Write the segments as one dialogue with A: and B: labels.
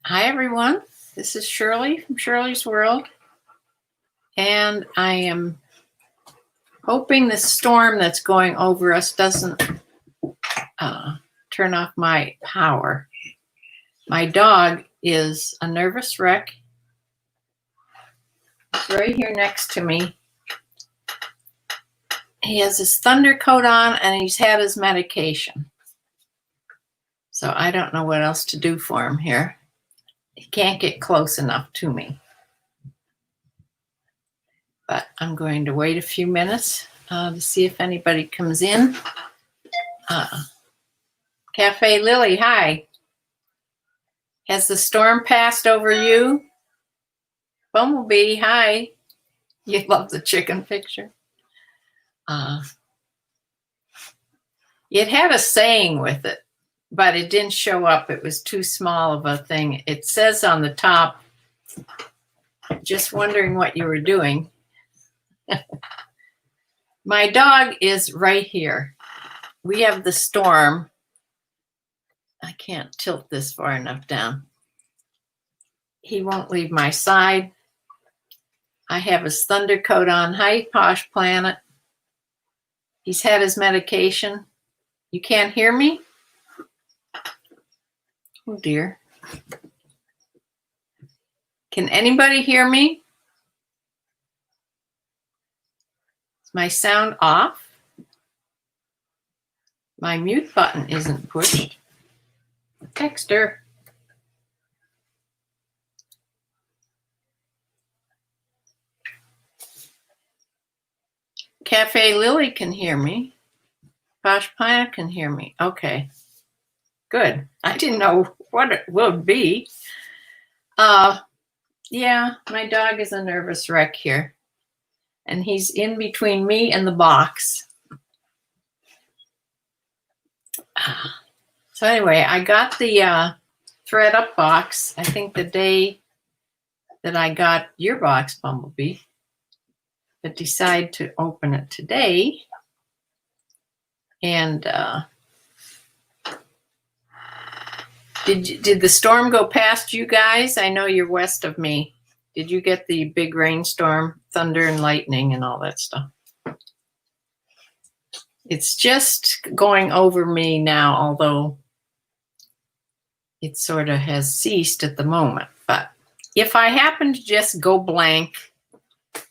A: Hi, everyone. This is Shirley from Shirley's World, and I am hoping the storm that's going over us doesn't turn off my power. My dog is a nervous wreck. He's right here next to me. He has his thunder coat on, and he's had his medication. So I don't know what else to do for him here. He can't get close enough to me. But I'm going to wait a few minutes to see if anybody comes in. Cafe Lily, hi. Has the storm passed over you? Bumblebee, hi. You love the chicken picture. It had a saying with it, but it didn't show up. It was too small of a thing. It says on the top, just wondering what you were doing. My dog is right here. We have the storm. I can't tilt this far enough down. He won't leave my side. I have his thunder coat on. Hi, Posh Planet. He's had his medication. You can't hear me? Oh, dear. Can anybody hear me? Is my sound off? My mute button isn't pushed. Text her. Cafe Lily can hear me. Posh Planet can hear me. Okay, good. I didn't know what it would be. Yeah, my dog is a nervous wreck here. And he's in between me and the box. So anyway, I got the ThredUp box, I think the day that I got your box, Bumblebee, but decided to open it today. And did the storm go past you guys? I know you're west of me. Did you get the big rainstorm, thunder and lightning and all that stuff? It's just going over me now, although it sort of has ceased at the moment. But if I happen to just go blank,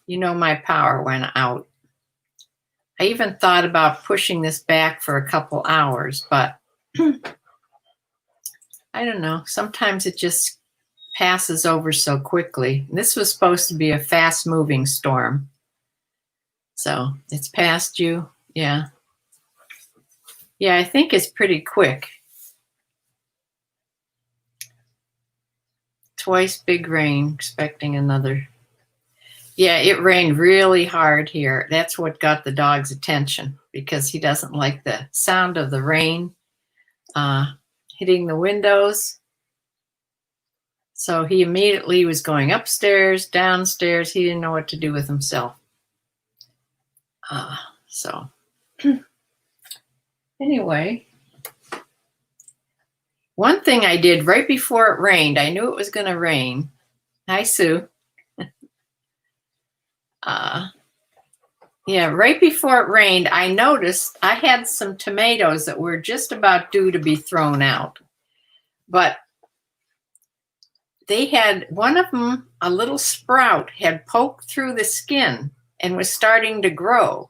A: you know my power went out. I even thought about pushing this back for a couple hours, but I don't know. Sometimes it just passes over so quickly. This was supposed to be a fast-moving storm. So it's past you. Yeah. Yeah, I think it's pretty quick. Twice big rain, expecting another. Yeah, it rained really hard here. That's what got the dog's attention because he doesn't like the sound of the rain hitting the windows. So he immediately was going upstairs, downstairs. He didn't know what to do with himself. So anyway, one thing I did right before it rained, I knew it was going to rain. Hi, Sue. Yeah, right before it rained, I noticed I had some tomatoes that were just about due to be thrown out. But they had, one of them, a little sprout, had poked through the skin and was starting to grow.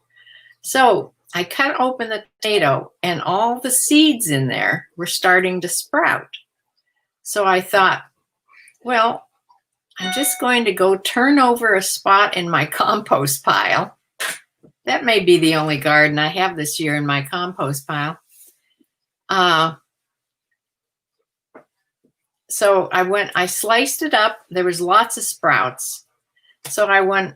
A: So I cut open the tomato and all the seeds in there were starting to sprout. So I thought, well, I'm just going to go turn over a spot in my compost pile. That may be the only garden I have this year in my compost pile. So I sliced it up. There was lots of sprouts. So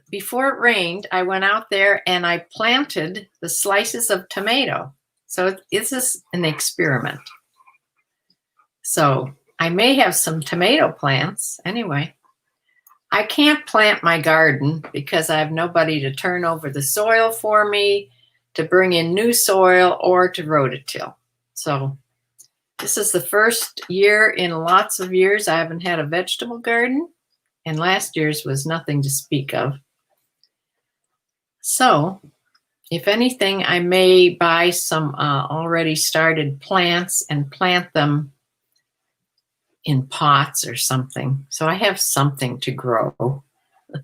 A: before it rained, I went out there and I planted the slices of tomato. So this is an experiment. So I may have some tomato plants anyway. I can't plant my garden because I have nobody to turn over the soil for me, to bring in new soil, or to rototill. So This is the first year in lots of years I haven't had a vegetable garden, and last year's was nothing to speak of. So, if anything, I may buy some already started plants and plant them in pots or something. So I have something to grow. But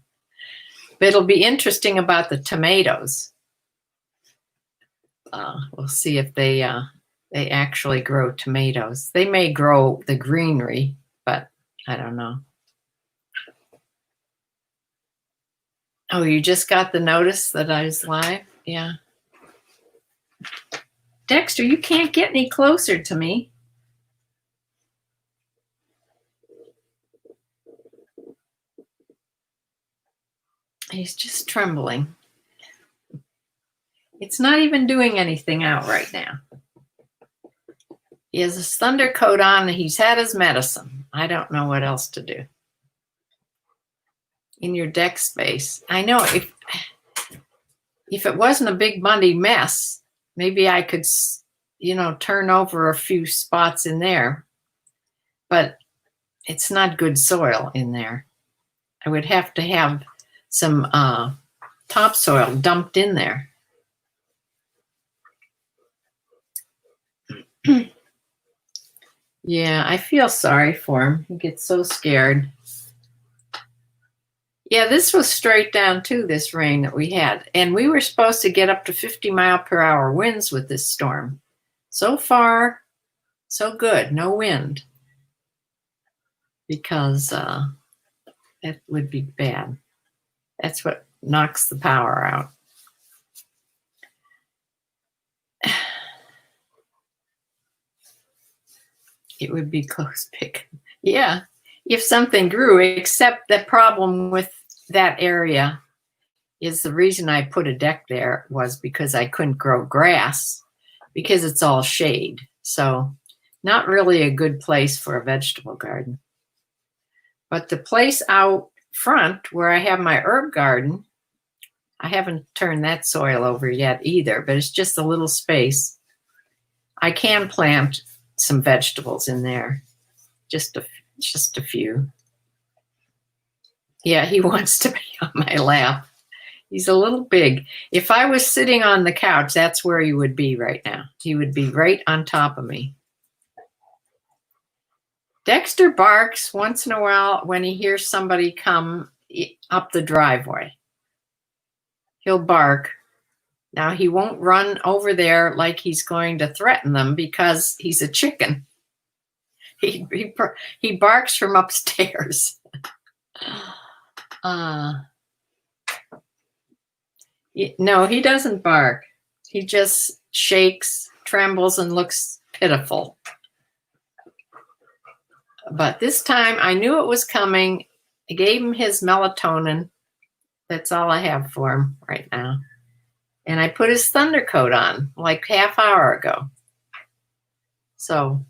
A: it'll be interesting about the tomatoes. We'll see if they actually grow tomatoes. They may grow the greenery, but I don't know. Oh, you just got the notice that I was live? Yeah. Dexter, you can't get any closer to me. He's just trembling. It's not even doing anything out right now. He has his thunder coat on and he's had his medicine. I don't know what else to do. In your deck space. I know if it wasn't a big muddy mess, maybe I could, turn over a few spots in there. But it's not good soil in there. I would have to have some topsoil dumped in there. Yeah, I feel sorry for him. He gets so scared. Yeah, this was straight down too, this rain that we had. And we were supposed to get up to 50-mile-per-hour winds with this storm. So far, so good. No wind. Because that would be bad. That's what knocks the power out. It would be close pick. Yeah, if something grew, except the problem with that area is the reason I put a deck there was because I couldn't grow grass because it's all shade. So not really a good place for a vegetable garden. But the place out front where I have my herb garden, I haven't turned that soil over yet either, but it's just a little space. I can plant some vegetables in there, just a few. Yeah, he wants to be on my lap. He's a little big. If I was sitting on the couch, that's where he would be right now. He would be right on top of me. Dexter barks once in a while when he hears somebody come up the driveway. He'll bark. Now, he won't run over there like he's going to threaten them because he's a chicken. He barks from upstairs. No, he doesn't bark. He just shakes, trembles, and looks pitiful. But this time, I knew it was coming. I gave him his melatonin. That's all I have for him right now. And I put his thunder coat on like half hour ago. So,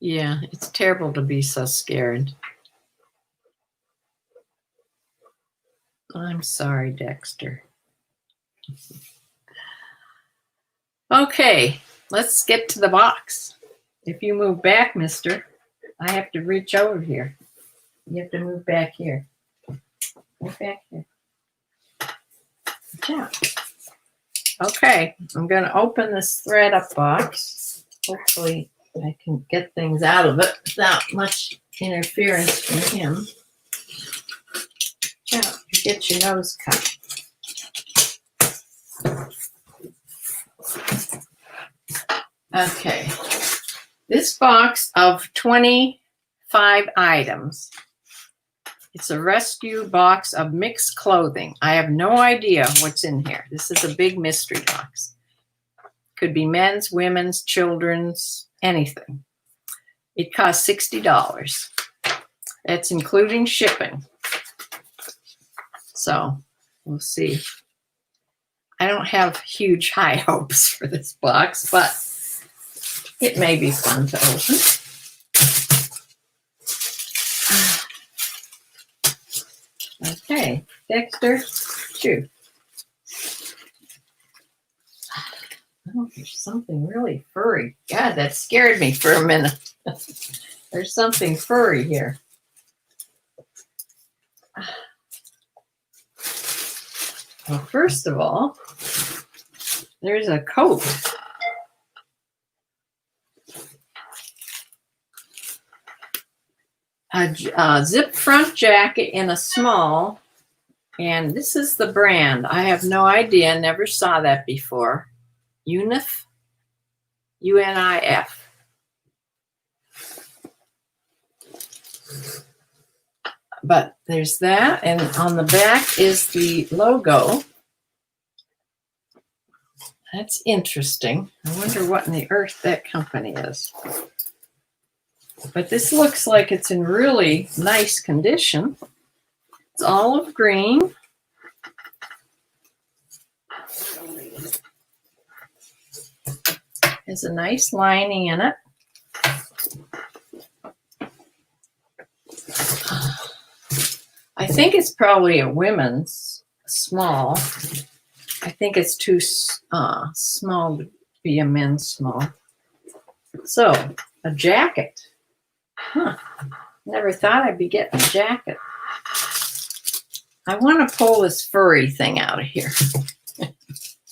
A: yeah, it's terrible to be so scared. I'm sorry, Dexter. Okay, let's get to the box. If you move back, mister, I have to reach over here. You have to move back here. Move back here. Yeah. Okay, I'm going to open this ThredUp box. Hopefully I can get things out of it without much interference from him. Yeah, you get your nose cut. Okay, this box of 25 items. It's a rescue box of mixed clothing. I have no idea what's in here. This is a big mystery box. Could be men's, women's, children's, anything. It costs $60. That's including shipping. So we'll see. I don't have huge high hopes for this box, but it may be fun to open. Okay, Dexter, chew. Oh, there's something really furry. God, that scared me for a minute. There's something furry here. Well, first of all, there's a coat. A zip front jacket in a small, and this is the brand. I have no idea, never saw that before. Unif, UNIF. But there's that, and on the back is the logo. That's interesting. I wonder what in the earth that company is. But this looks like it's in really nice condition. It's olive green. There's a nice lining in it. I think it's probably a women's small. I think it's too small to be a men's small. So, a jacket. Huh. Never thought I'd be getting a jacket. I want to pull this furry thing out of here.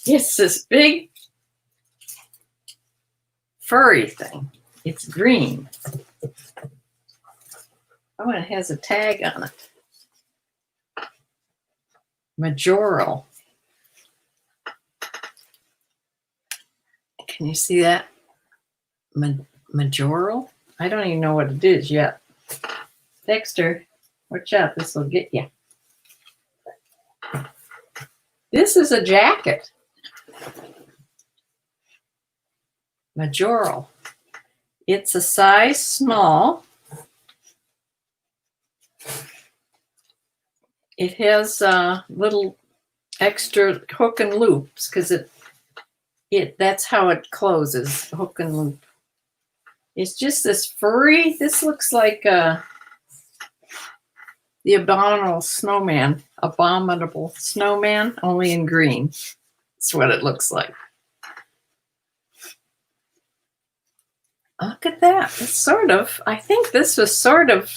A: It's this big furry thing. It's green. Oh, and it has a tag on it. Majoral. Can you see that? Majoral? I don't even know what it is yet. Dexter, watch out. This will get you. This is a jacket. Majoral. It's a size small. It has little extra hook and loops because that's how it closes, hook and loop. It's just this furry. This looks like the abominable snowman, only in green. That's what it looks like. Look at that. It's sort of, I think this was sort of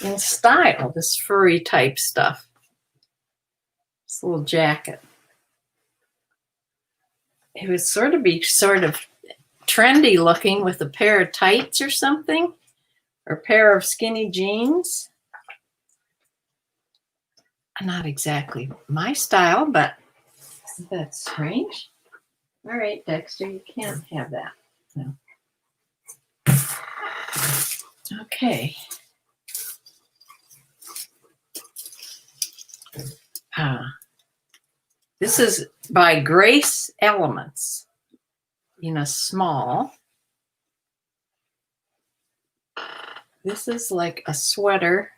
A: in style, this furry type stuff. This little jacket. It would sort of trendy looking with a pair of tights or something, or a pair of skinny jeans. Not exactly my style, but isn't that strange? All right, Dexter, you can't have that. No. Okay. This is by Grace Elements in a small. This is like a sweater,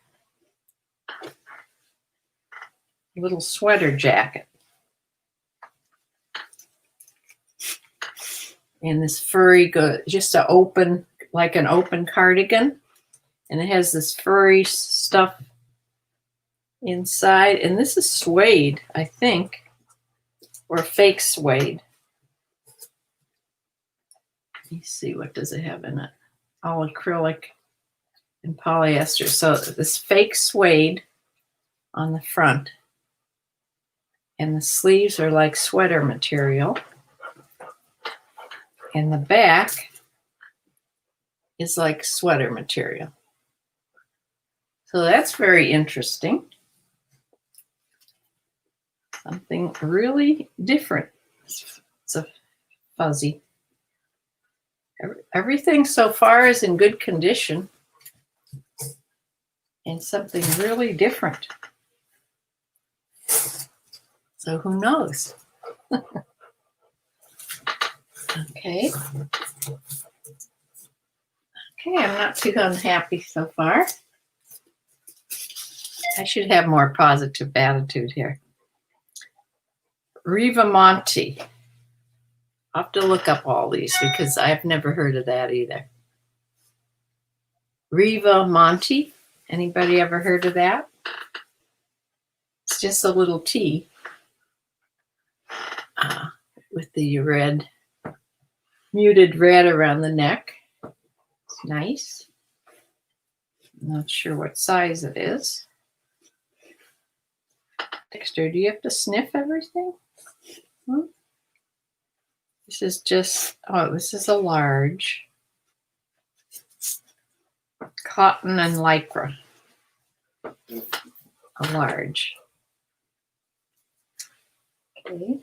A: little sweater jacket. And this furry just like an open cardigan. And it has this furry stuff inside. And this is suede, I think, or fake suede. Let me see, what does it have in it? All acrylic and polyester. So this fake suede on the front. And the sleeves are like sweater material. And the back is like sweater material. So that's very interesting. Something really different. It's a fuzzy. Everything so far is in good condition. And something really different. So who knows? Okay. Okay, I'm not too unhappy so far. I should have more positive attitude here. Riva Monte. I'll have to look up all these because I've never heard of that either. Riva Monte. Anybody ever heard of that? It's just a little tea with the red, muted red around the neck. It's nice. Not sure what size it is. Dexter, do you have to sniff everything? This is just, oh, this is a large. Cotton and lycra. A large. Okay.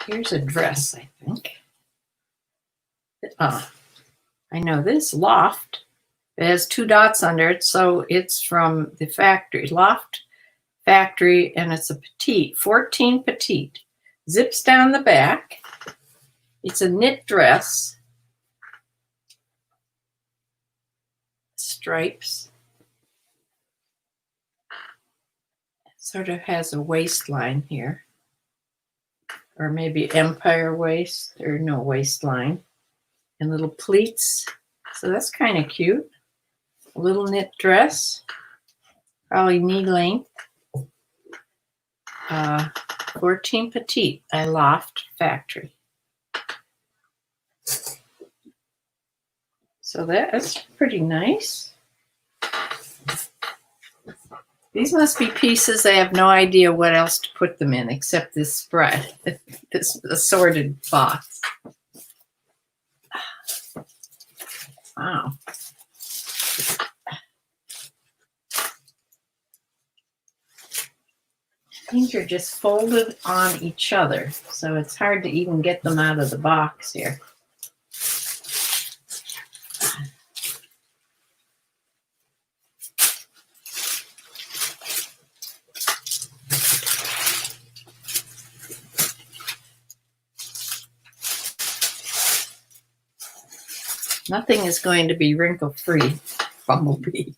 A: Here's a dress, I think. I know this Loft. It has 2 dots under it, so it's from the factory. Loft factory, and it's a petite, 14 petite. Zips down the back. It's a knit dress. Stripes. It sort of has a waistline here. Or maybe empire waist, or no waistline. And little pleats. So that's kind of cute. A little knit dress. Probably knee length. 14 petite by Loft Factory. So that is pretty nice. These must be pieces I have no idea what else to put them in except this spread, this assorted box. Wow. These are just folded on each other, so it's hard to even get them out of the box here. Nothing is going to be wrinkle-free, Bumblebee.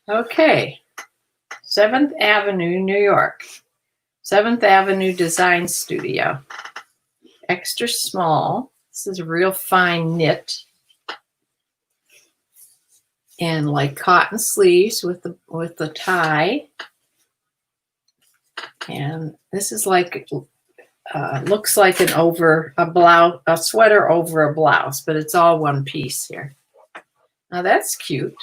A: Okay, 7th Avenue, New York. 7th Avenue Design Studio. Extra small. This is a real fine knit. And like cotton sleeves with the tie. And this is like, looks like a sweater over a blouse, but it's all one piece here. Now that's cute.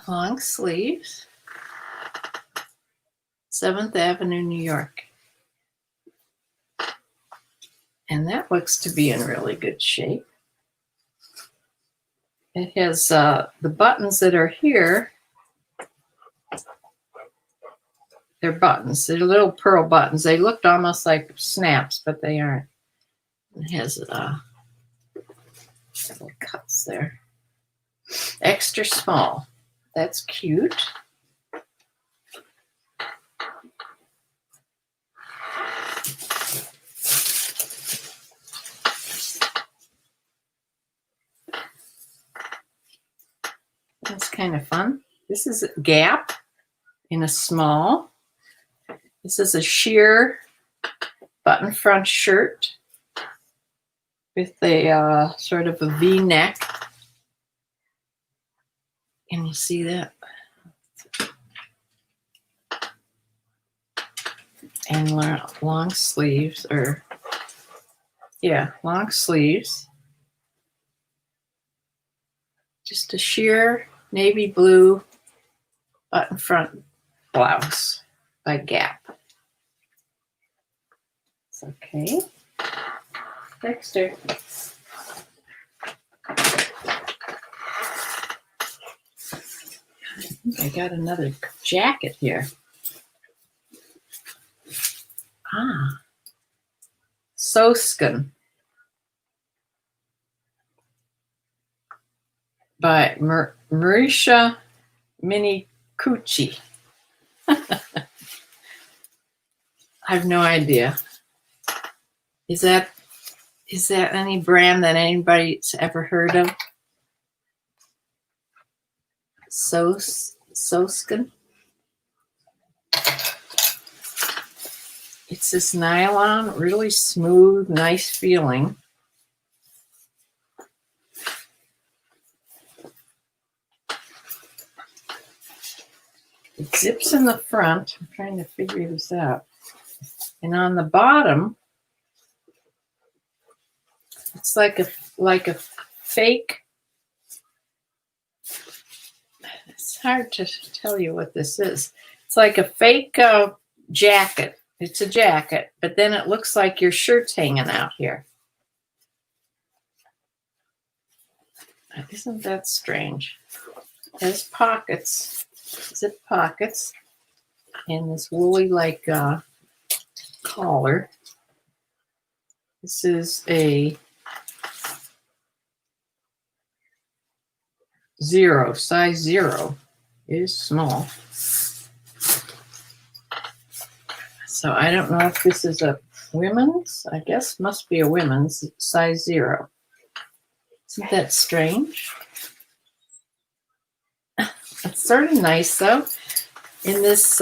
A: Long sleeves. 7th Avenue, New York. And that looks to be in really good shape. It has the buttons that are here. They're buttons. They're little pearl buttons. They looked almost like snaps, but they aren't. It has little cuts there. Extra small. That's cute. That's kind of fun. This is Gap in a small. This is a sheer button front shirt with a sort of a V-neck. Can you see that? And long sleeves, or yeah, long sleeves. Just a sheer navy blue button front blouse by Gap. It's okay. Dexter. I got another jacket here. Soskin by Marisha Minicucci. I have no idea. Is that any brand that anybody's ever heard of? Soskin. It's this nylon, really smooth, nice feeling. It zips in the front. I'm trying to figure this out. And on the bottom, it's like a fake. It's hard to tell you what this is. It's like a fake jacket. It's a jacket, but then it looks like your shirt's hanging out here. Isn't that strange? It has pockets, zip pockets, and this woolly like collar. This is a 0, size 0. It is small. So I don't know if this is a women's. I guess must be a women's, size 0. Isn't that strange? It's sort of nice though. In this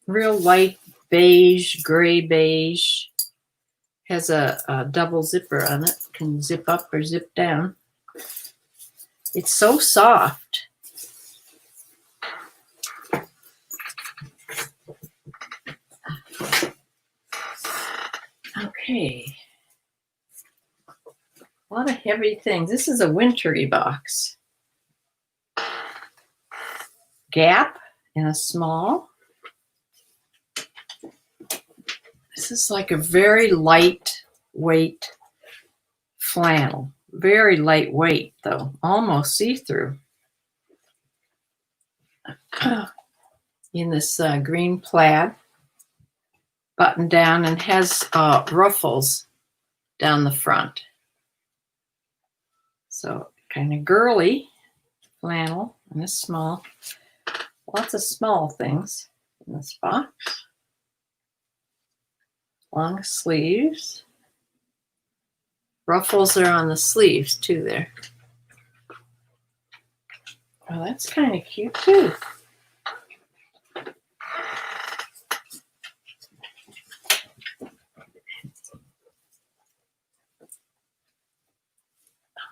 A: real light beige, gray beige, has a double zipper on it. Can zip up or zip down. It's so soft. Okay. A lot of heavy things. This is a wintry box. Gap in a small. This is like a very lightweight flannel. Very lightweight though, almost see-through. In this green plaid, button down, and has ruffles down the front. So kind of girly flannel, and it's small. Lots of small things in this box. Long sleeves. Ruffles are on the sleeves too there. Oh, that's kind of cute too.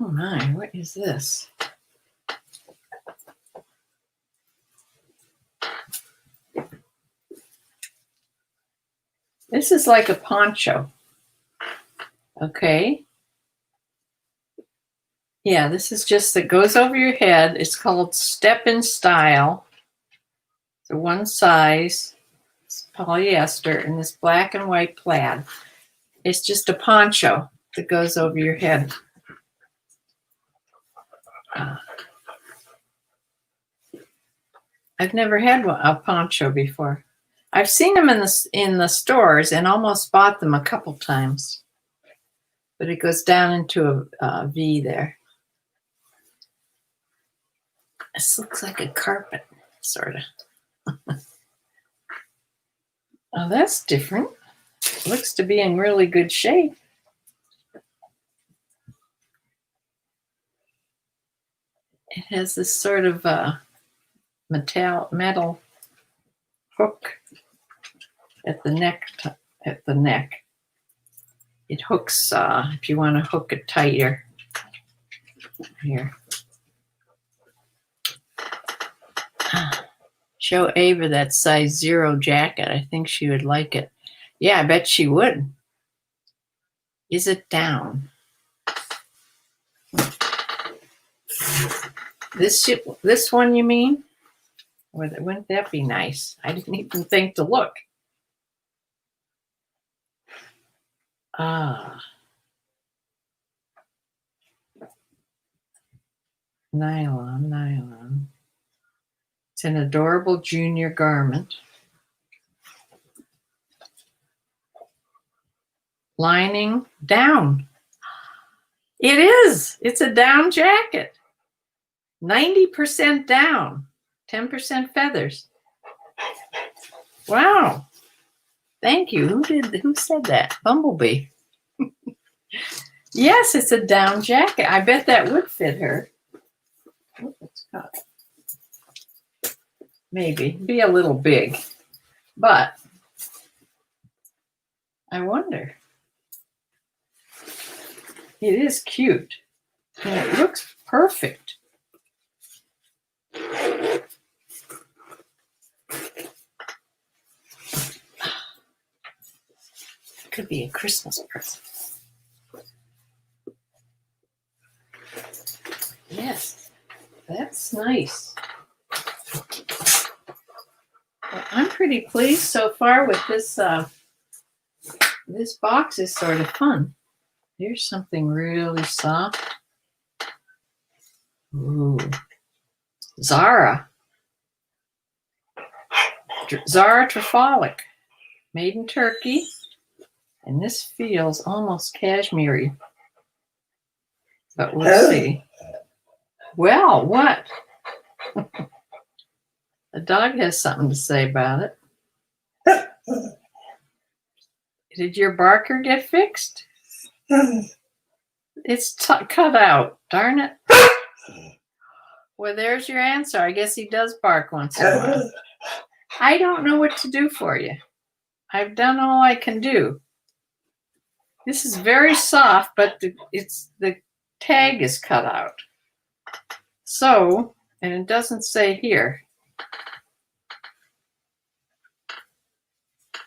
A: Oh my, what is this? This is like a poncho. Okay. Yeah, this is just that goes over your head. It's called Step in Style. It's a one size. It's polyester in this black and white plaid. It's just a poncho that goes over your head. I've never had a poncho before. I've seen them in the stores and almost bought them a couple times. But it goes down into a V there. This looks like a carpet, sort of. Oh, that's different. It looks to be in really good shape. It has this sort of metal hook at the neck. It hooks if you want to hook it tighter. Here. Show Ava that size 0 jacket. I think she would like it. Yeah, I bet she would. Is it down? This one, you mean? Wouldn't that be nice? I didn't even think to look. Nylon. It's an adorable junior garment. Lining down. It is. It's a down jacket. 90% down. 10% feathers. Wow. Thank you. Who said that? Bumblebee. Yes, it's a down jacket. I bet that would fit her. Oh, it's cut. Maybe. Be a little big. But I wonder. It is cute. And it looks perfect. could be a Christmas present. Yes, that's nice. Well, I'm pretty pleased so far with this. This box is sort of fun. Here's something really soft. Ooh, Zara. Zara Trifolic, made in Turkey. And this feels almost cashmere-y. But we'll see. Well, what? The dog has something to say about it. Did your barker get fixed? It's cut out. Darn it. Well, there's your answer. I guess he does bark once in a while. I don't know what to do for you. I've done all I can do. This is very soft, but the tag is cut out. So, and it doesn't say here.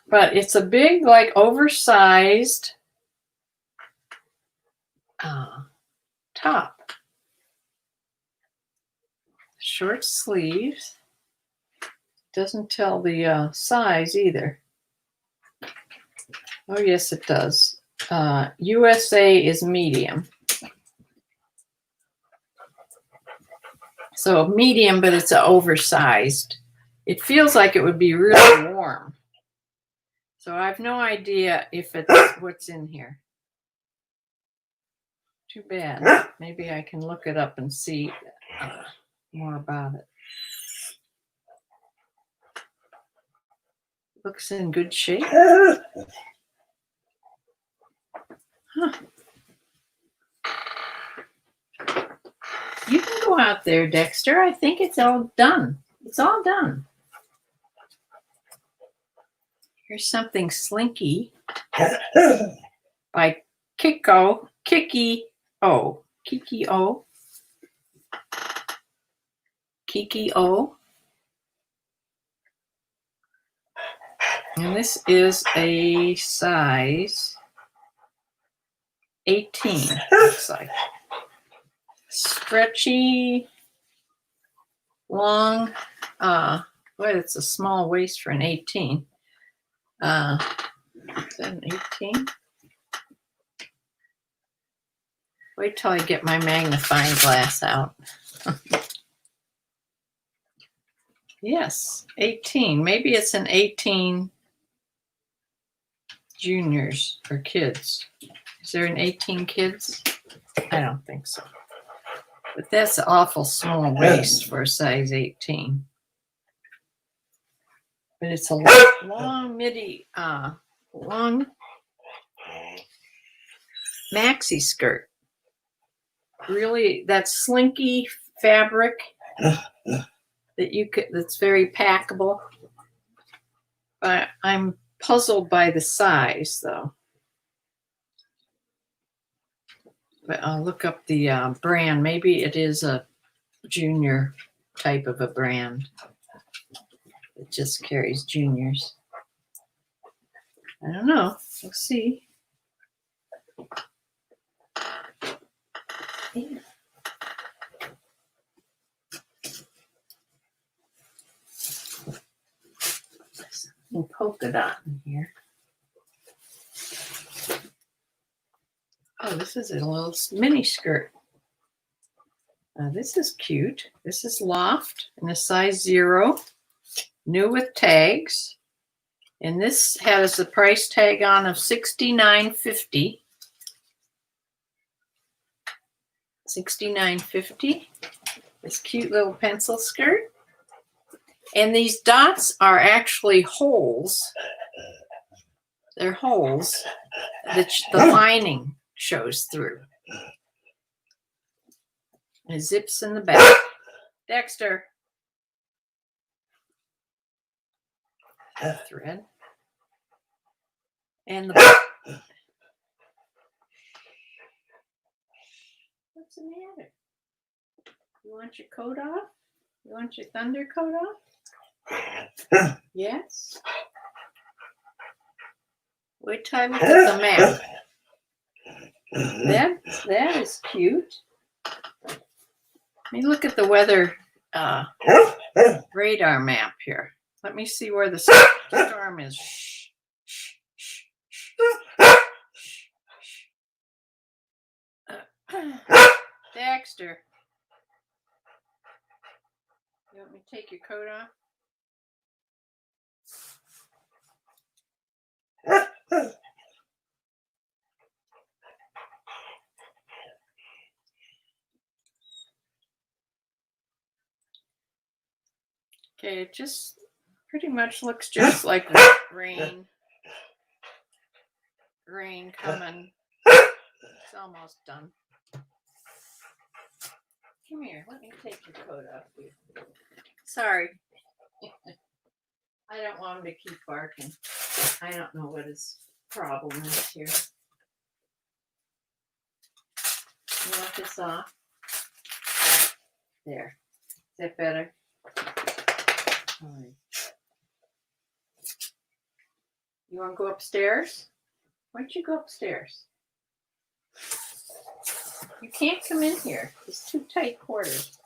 A: But it's a big, like, oversized top. Short sleeves. Doesn't tell the size either. Oh, yes, it does. USA is medium. So medium, but it's oversized. It feels like it would be really warm. So I have no idea if it's what's in here. Too bad. Maybe I can look it up and see more about it. Looks in good shape. Huh. You can go out there, Dexter. I think it's all done. It's all done. Here's something slinky by Kiki O. And this is a size 18, looks like. Stretchy, long, well, it's a small waist for an 18. Is that an 18? Wait till I get my magnifying glass out. Yes, 18. Maybe it's an 18 juniors or kids. Is there an 18 kids? I don't think so. But that's an awful small waist for a size 18. But it's a long midi, long maxi skirt. Really, that slinky fabric that you could, that's very packable. But I'm puzzled by the size, though. But I'll look up the brand. Maybe it is a junior type of a brand. It just carries juniors. I don't know. We'll see. Yeah. And polka dot in here. Oh, this is a little mini skirt. This is cute. This is Loft in a size 0, new with tags. And this has a price tag on of $69.50. $69.50. This cute little pencil skirt. And these dots are actually holes. They're holes that the lining shows through. And it zips in the back. Dexter. Thread. And the what's the matter? You want your coat off? You want your thunder coat off? Yes. Wait till I look at the map. That is cute. Let me look at the weather radar map here. Let me see where the storm is. Shh, shh, shh, shh, shh, shh. Dexter, you want me to take your coat off? Okay, it just pretty much looks just like rain. Rain coming. It's almost done. Come here, let me take your coat off. Sorry. I don't want him to keep barking. I don't know what his problem is here. You want this off? There. Is that better? All right. You want to go upstairs? Why don't you go upstairs? You can't come in here. It's too tight quarters.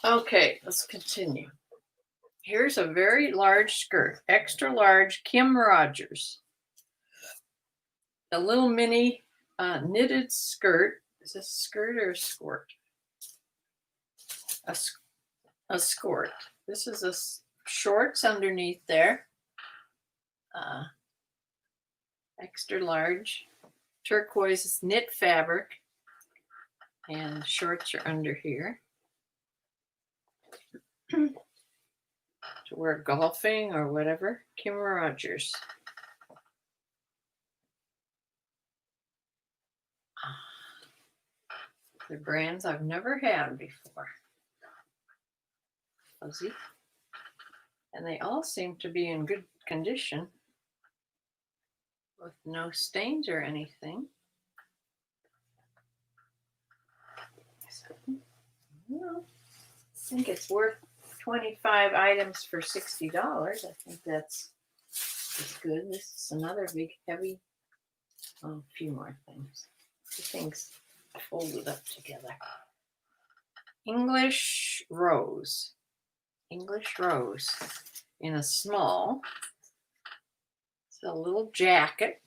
A: Okay, let's continue. Here's a very large skirt, extra large Kim Rogers. A little mini knitted skirt. Is this a skirt or a skirt? A skirt. This is a shorts underneath there. Extra large turquoise knit fabric, and shorts are under here to wear golfing or whatever. Kim Rogers. They're brands I've never had before. Fuzzy. And they all seem to be in good condition with no stains or anything. So, well, I think it's worth 25 items for $60. I think that's good. This is another big, heavy, a few more things. The things folded up together. English Rose. English Rose in a small. It's a little jacket.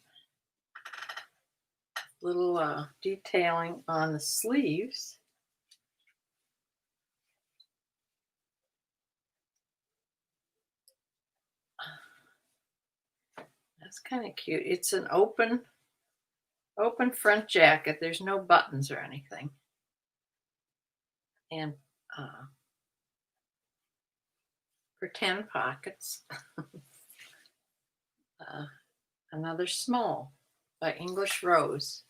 A: Little detailing on the sleeves. That's kind of cute. It's an open front jacket. There's no buttons or anything. And pretend pockets. Another small by English Rose.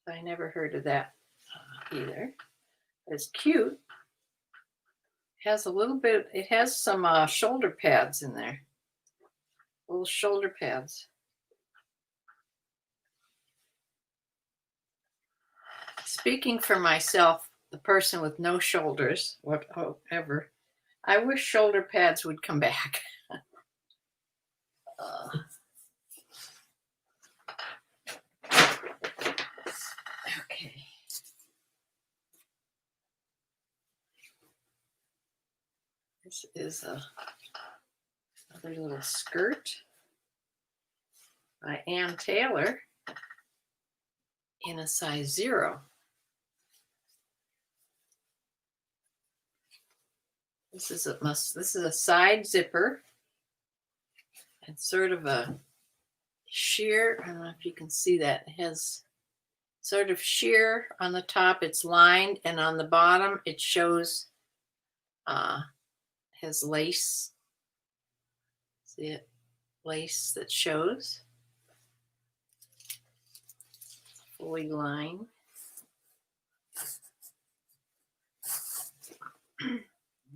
A: I never heard of that either. It's cute. Has a little bit, it has some shoulder pads in there. Little shoulder pads. Speaking for myself, the person with no shoulders, whatever, I wish shoulder pads would come back. Okay. This is another little skirt by Ann Taylor in a size 0. This is a side zipper. It's sort of a sheer. I don't know if you can see that. It has sort of sheer on the top. It's lined, and on the bottom it shows has lace. See it? Lace that shows. Fully lined.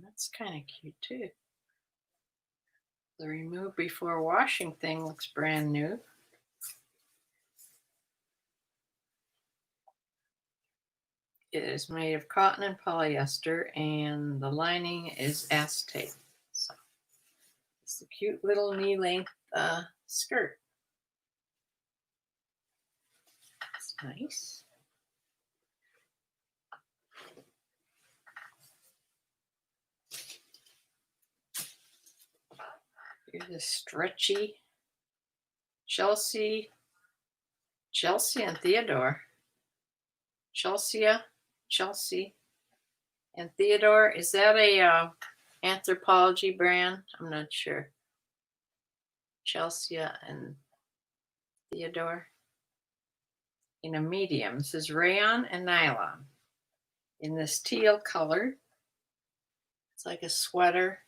A: That's kind of cute too. The remove before washing thing looks brand new. It is made of cotton and polyester, and the lining is acetate. It's a cute little knee-length skirt. It's nice. Here's a stretchy Chelsea and Theodore. Chelsea and Theodore. Is that a Anthropologie brand? I'm not sure. Chelsea and Theodore. In a medium. This is rayon and nylon. In this teal color. It's like a sweater.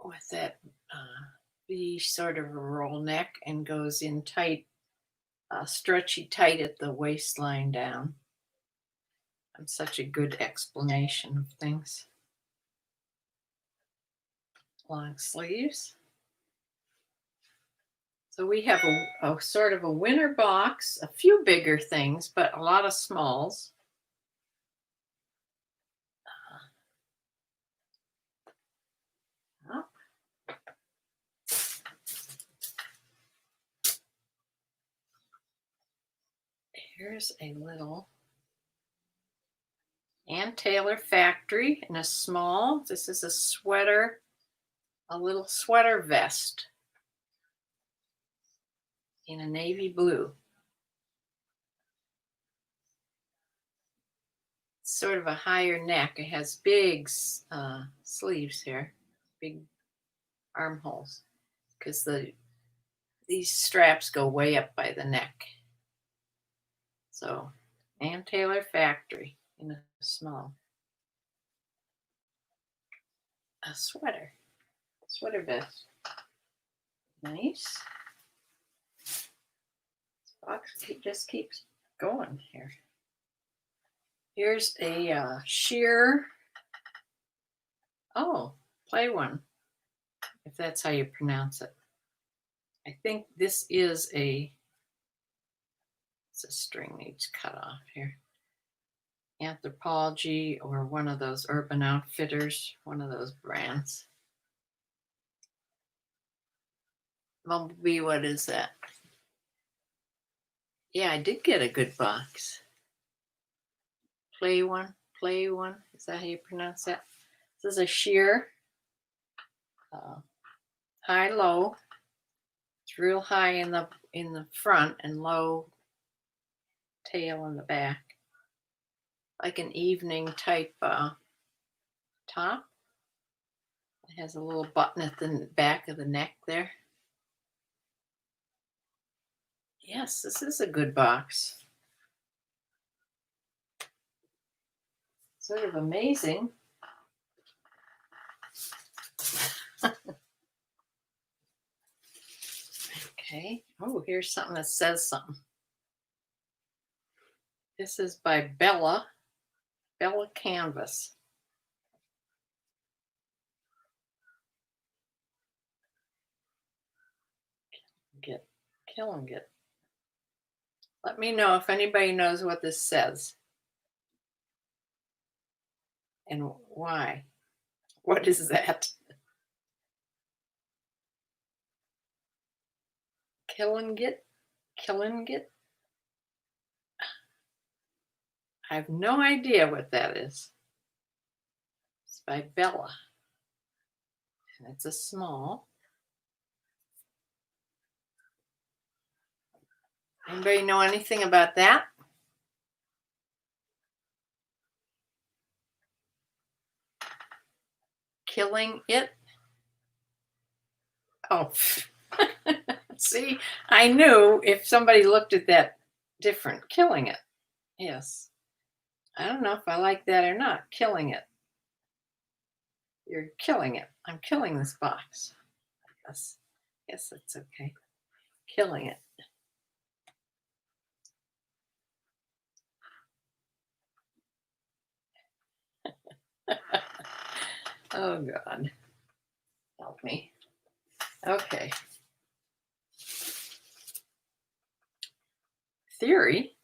A: With that V sort of a roll neck and goes in tight, stretchy tight at the waistline down. I'm such a good explanation of things. Long sleeves. So we have a sort of a winter box, a few bigger things, but a lot of smalls. Here's a little Ann Taylor Factory in a small. This is a sweater, a little sweater vest in a navy blue. It's sort of a higher neck. It has big sleeves here, big armholes, because these straps go way up by the neck. So, Ann Taylor Factory in a small. A sweater vest. Nice. This box just keeps going here. Here's a sheer. Oh, play one, if that's how you pronounce it. I think this is it's a string needs cut off here. Anthropologie or one of those Urban Outfitters, one of those brands. Bumblebee, what is that? Yeah, I did get a good box. Play one. Is that how you pronounce that? This is a sheer, high-low. It's real high in the front and low tail in the back, like an evening type top. It has a little button at the back of the neck there. Yes, this is a good box. Sort of amazing. Okay. Oh, here's something that says something. This is by Bella Canvas. Killing it. Let me know if anybody knows what this says. And why? What is that? Killing it? I have no idea what that is. It's by Bella. And it's a small. Anybody know anything about that? Killing it? Oh, see, I knew if somebody looked at that different. Killing it. Yes. I don't know if I like that or not. Killing it. You're killing it. I'm killing this box. Yes, that's okay. Killing it. Oh, God. Help me. Okay. Theory.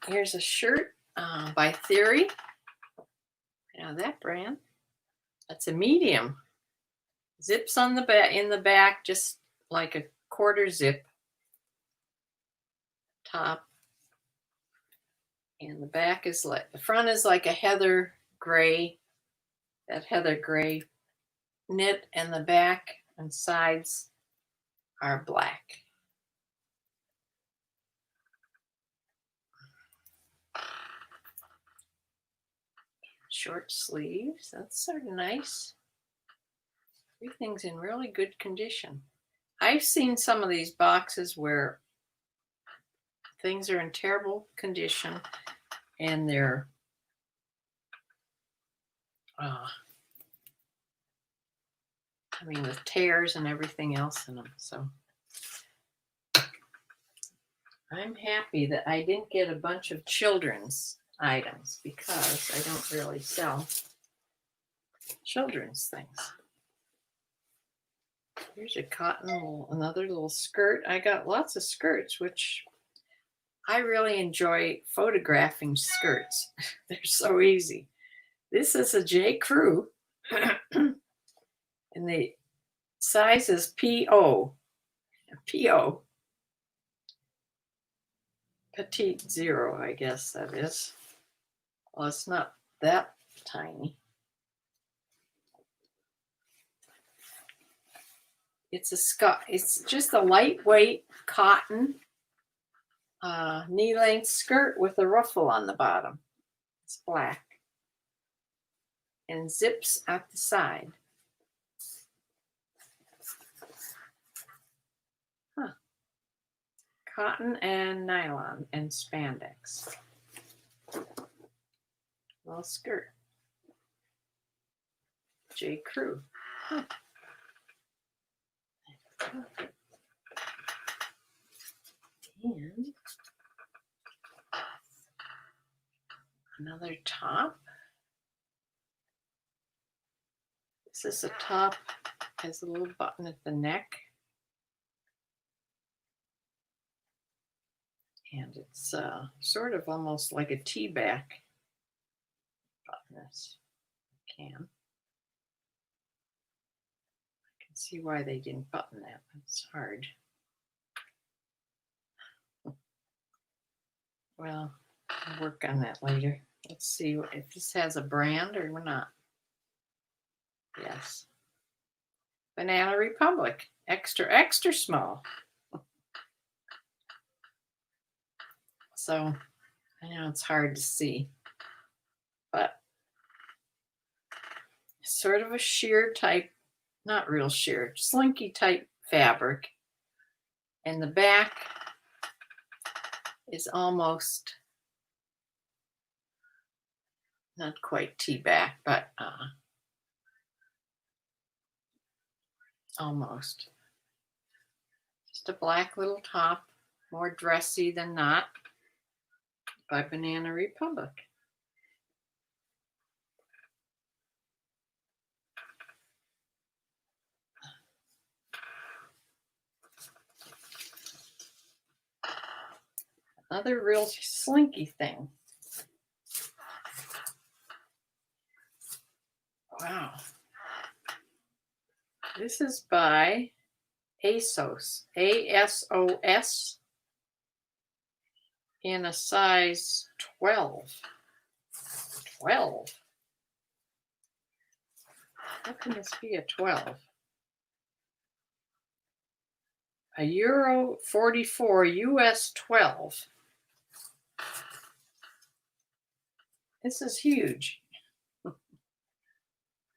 A: Here's a shirt by Theory. Now that brand, that's a medium. Zips on the back, in the back, just like a quarter zip top. And the back is like, the front is like a heather gray, that heather gray knit, and the back and sides are black. Short sleeves, that's sort of nice. Everything's in really good condition. I've seen some of these boxes where things are in terrible condition and they're with tears and everything else in them. So I'm happy that I didn't get a bunch of children's items because I don't really sell children's things. Here's a cotton, another little skirt. I got lots of skirts, which I really enjoy photographing skirts. They're so easy. This is a J. Crew, and the size is PO. PO. Petite zero, I guess that is. Well, it's not that tiny. It's just a lightweight cotton knee-length skirt with a ruffle on the bottom. It's black and zips at the side. Cotton and nylon and spandex. Little skirt. J. Crew. And another top. This is a top, has a little button at the neck. And it's sort of almost like a T-back button. This can. I can see why they didn't button that, but it's hard. Well, I'll work on that later. Let's see if this has a brand or not. Yes. Banana Republic, extra, extra small. So I know it's hard to see, but sort of a sheer type, not real sheer, slinky type fabric. And the back is almost, not quite T-back, but almost. Just a black little top, more dressy than not, by Banana Republic. Another real slinky thing. Wow. This is by ASOS, ASOS, in a size 12. 12. How can this be a 12? A Euro 44, US 12. This is huge.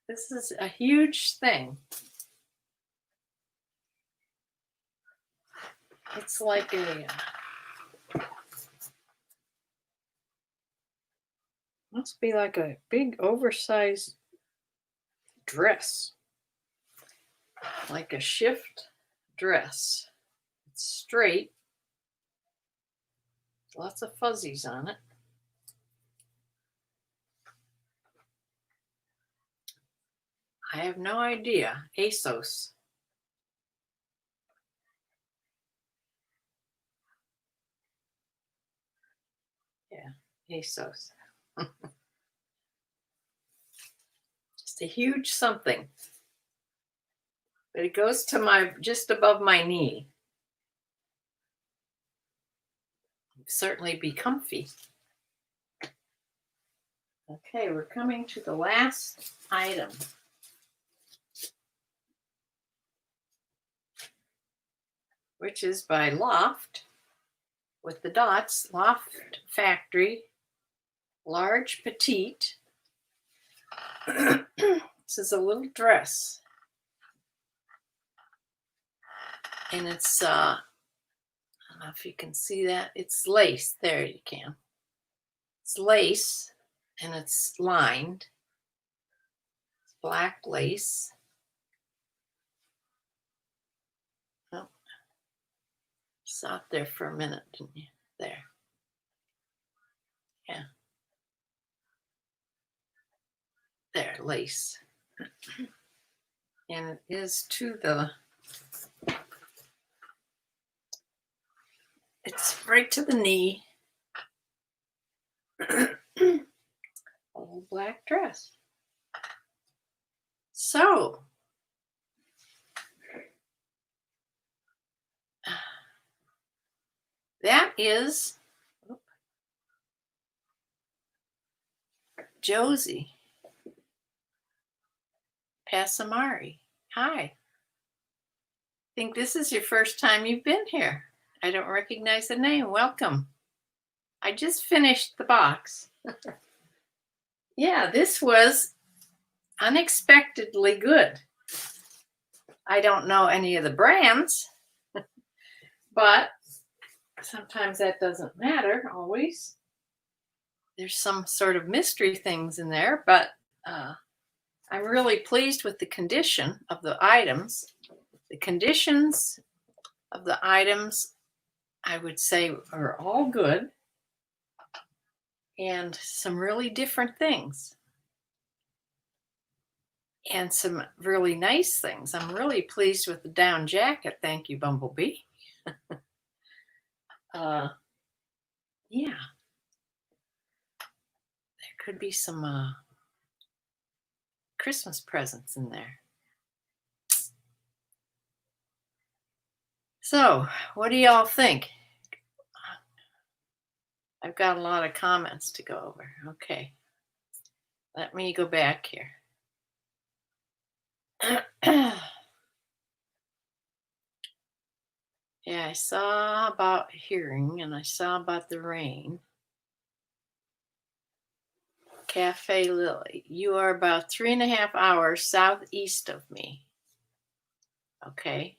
A: This is a huge thing. It's like a, must be like a big oversized dress. Like a shift dress. It's straight. Lots of fuzzies on it. I have no idea. ASOS. Yeah, ASOS. It's a huge something. But it goes to just above my knee. Certainly be comfy. Okay, we're coming to the last item. Which is by Loft with the dots, Loft Factory, large petite. This is a little dress. And it's, I don't know if you can see that. It's lace. There you can. It's lace and it's lined. It's black lace. Oh, saw it there for a minute, didn't you? There. Yeah. There, lace. And it is to it's right to the knee. Old black dress. So, that is Josie Passamari. Hi. I think this is your first time you've been here. I don't recognize the name. Welcome. I just finished the box. Yeah, this was unexpectedly good. I don't know any of the brands, but sometimes that doesn't matter always. There's some sort of mystery things in there, but I'm really pleased with the condition of the items. The conditions of the items, I would say, are all good and some really different things and some really nice things. I'm really pleased with the down jacket. Thank you, Bumblebee. Yeah, there could be some Christmas presents in there. So, what do y'all think? I've got a lot of comments to go over. Okay, let me go back here. Yeah, I saw about hearing and I saw about the rain. Cafe Lily, you are about 3.5 hours southeast of me. Okay.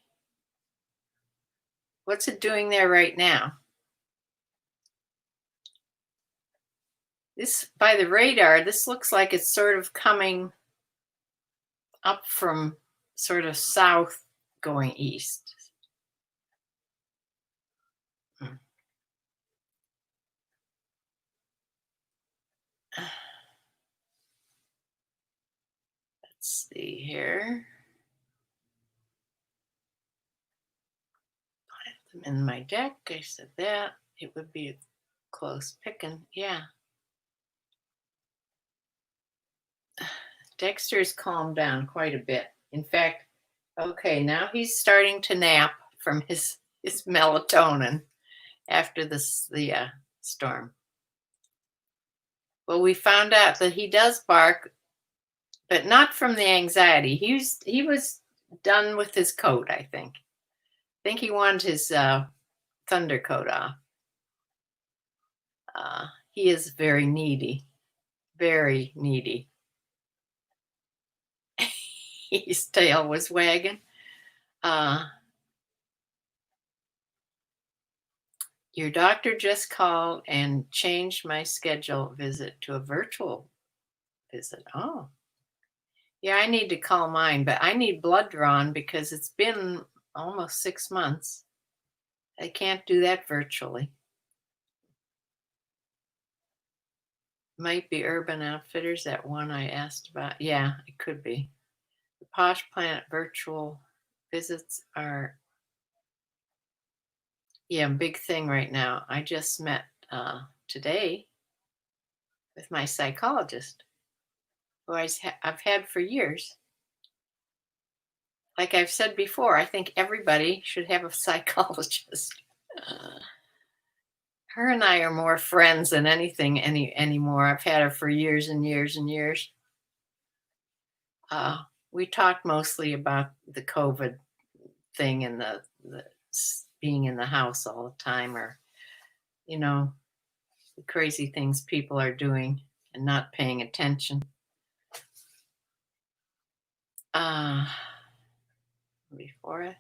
A: What's it doing there right now? This, by the radar, this looks like it's sort of coming up from sort of south going east. Let's see here. Put them in my deck. I said that. It would be a close picking. Yeah. Dexter's calmed down quite a bit. In fact, okay, now he's starting to nap from his melatonin after the storm. Well, we found out that he does bark, but not from the anxiety. He was done with his coat, I think. I think he wanted his thunder coat off. He is very needy, very needy. His tail was wagging. Your doctor just called and changed my schedule visit to a virtual visit. Oh, yeah, I need to call mine, but I need blood drawn because it's been almost 6 months. I can't do that virtually. Might be Urban Outfitters, that one I asked about. Yeah, it could be. The Posh Planet virtual visits are, yeah, a big thing right now. I just met today with my psychologist. who I've had for years. Like I've said before, I think everybody should have a psychologist. Uh, Her and I are more friends than anything anymore. I've had her for years and years and years. We talked mostly about the COVID thing and the being in the house all the time, or you know, the crazy things people are doing and not paying attention. Uh, Before it,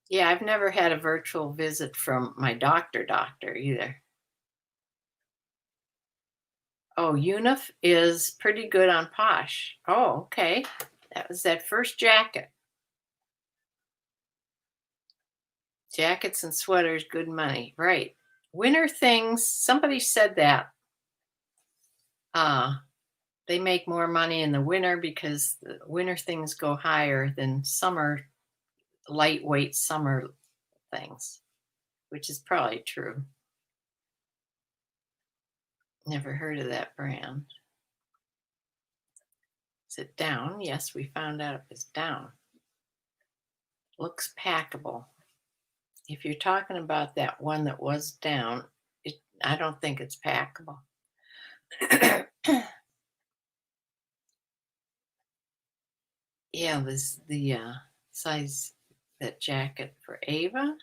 A: yeah, I've never had a virtual visit from my doctor either. Oh, Unif is pretty good on Posh. Oh, okay. That was that first jacket. Jackets and sweaters, good money. Right. Winter things, somebody said that. Uh, they make more money in the winter because the winter things go higher than summer, lightweight summer things, which is probably true. Never heard of that brand. Is it down? Yes, we found out it was down. Looks packable. If you're talking about that one that was down, I don't think it's packable. Yeah, this the size, that jacket for Ava.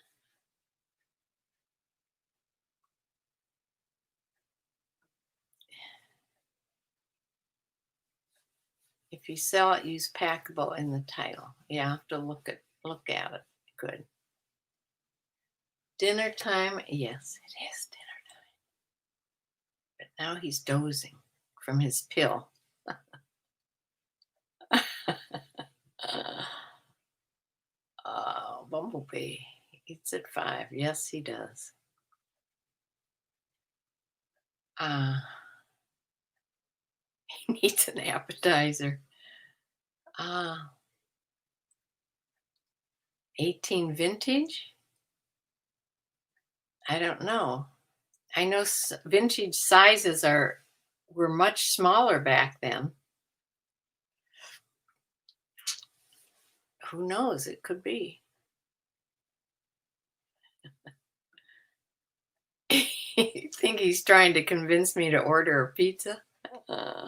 A: If you sell it, use packable in the title. Yeah, I have to look at it. Good. Dinner time. Yes, it is dinner time. But now he's dozing from his pill. Bumblebee eats at 5. Yes, he does. He needs an appetizer. 18 vintage? I don't know. I know vintage sizes were much smaller back then. Who knows? It could be. You think he's trying to convince me to order a pizza? Uh,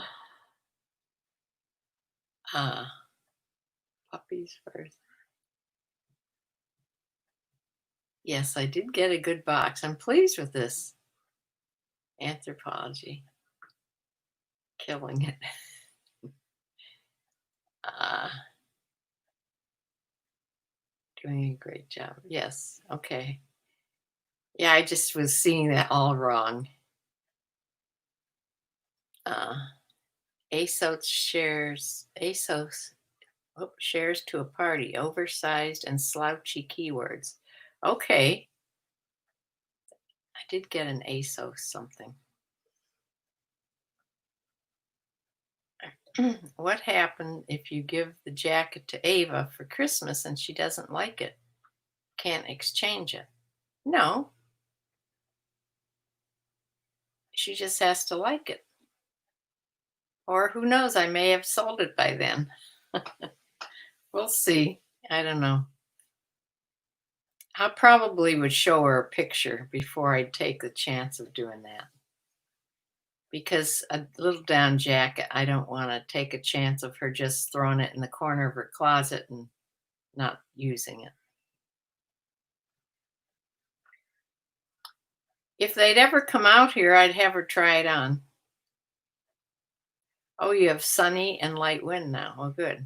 A: Puppies first. Yes, I did get a good box. I'm pleased with this. Anthropology. Killing it. Doing a great job. Yes. Okay. Yeah, I just was seeing that all wrong. ASOS shares to a party, oversized and slouchy keywords. Okay. I did get an ASOS something. What happened if you give the jacket to Ava for Christmas and she doesn't like it? Can't exchange it. No. She just has to like it. Or who knows, I may have sold it by then. We'll see. I don't know. I probably would show her a picture before I'd take the chance of doing that. Because a little down jacket, I don't want to take a chance of her just throwing it in the corner of her closet and not using it. If they'd ever come out here, I'd have her try it on. Oh, you have sunny and light wind now. Oh, good.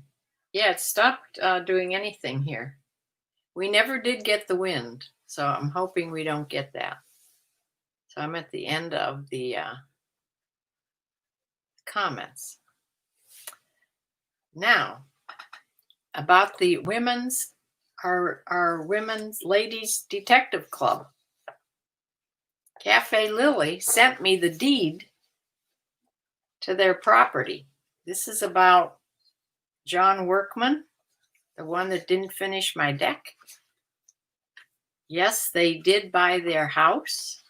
A: Yeah, it stopped doing anything here. We never did get the wind, so I'm hoping we don't get that. So I'm at the end of the comments. Now, about the our women's ladies detective club. Cafe Lily sent me the deed to their property. This is about John Workman, the one that didn't finish my deck. Yes, they did buy their house.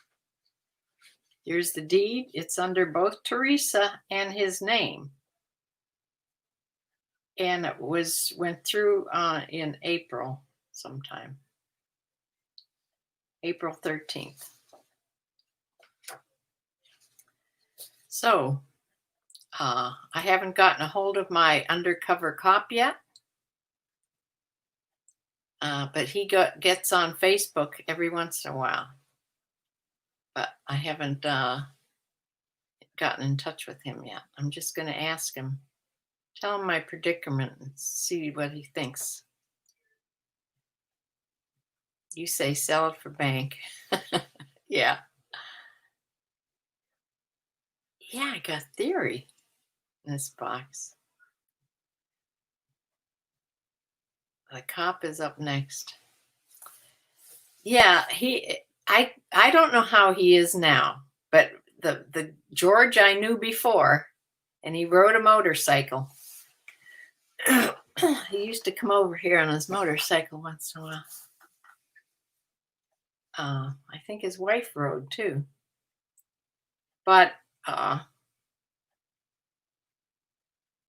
A: Here's the deed. It's under both Teresa and his name. and it went through in April sometime, April 13th. So I haven't gotten a hold of my undercover cop yet, but he gets on Facebook every once in a while. But I haven't gotten in touch with him yet. I'm just going to ask him, tell him my predicament, and see what he thinks. You say sell it for bank. Yeah. Yeah, I got theory in this box. The cop is up next. Yeah, I don't know how he is now, but the George I knew before, and he rode a motorcycle. He used to come over here on his motorcycle once in a while. I think his wife rode too. But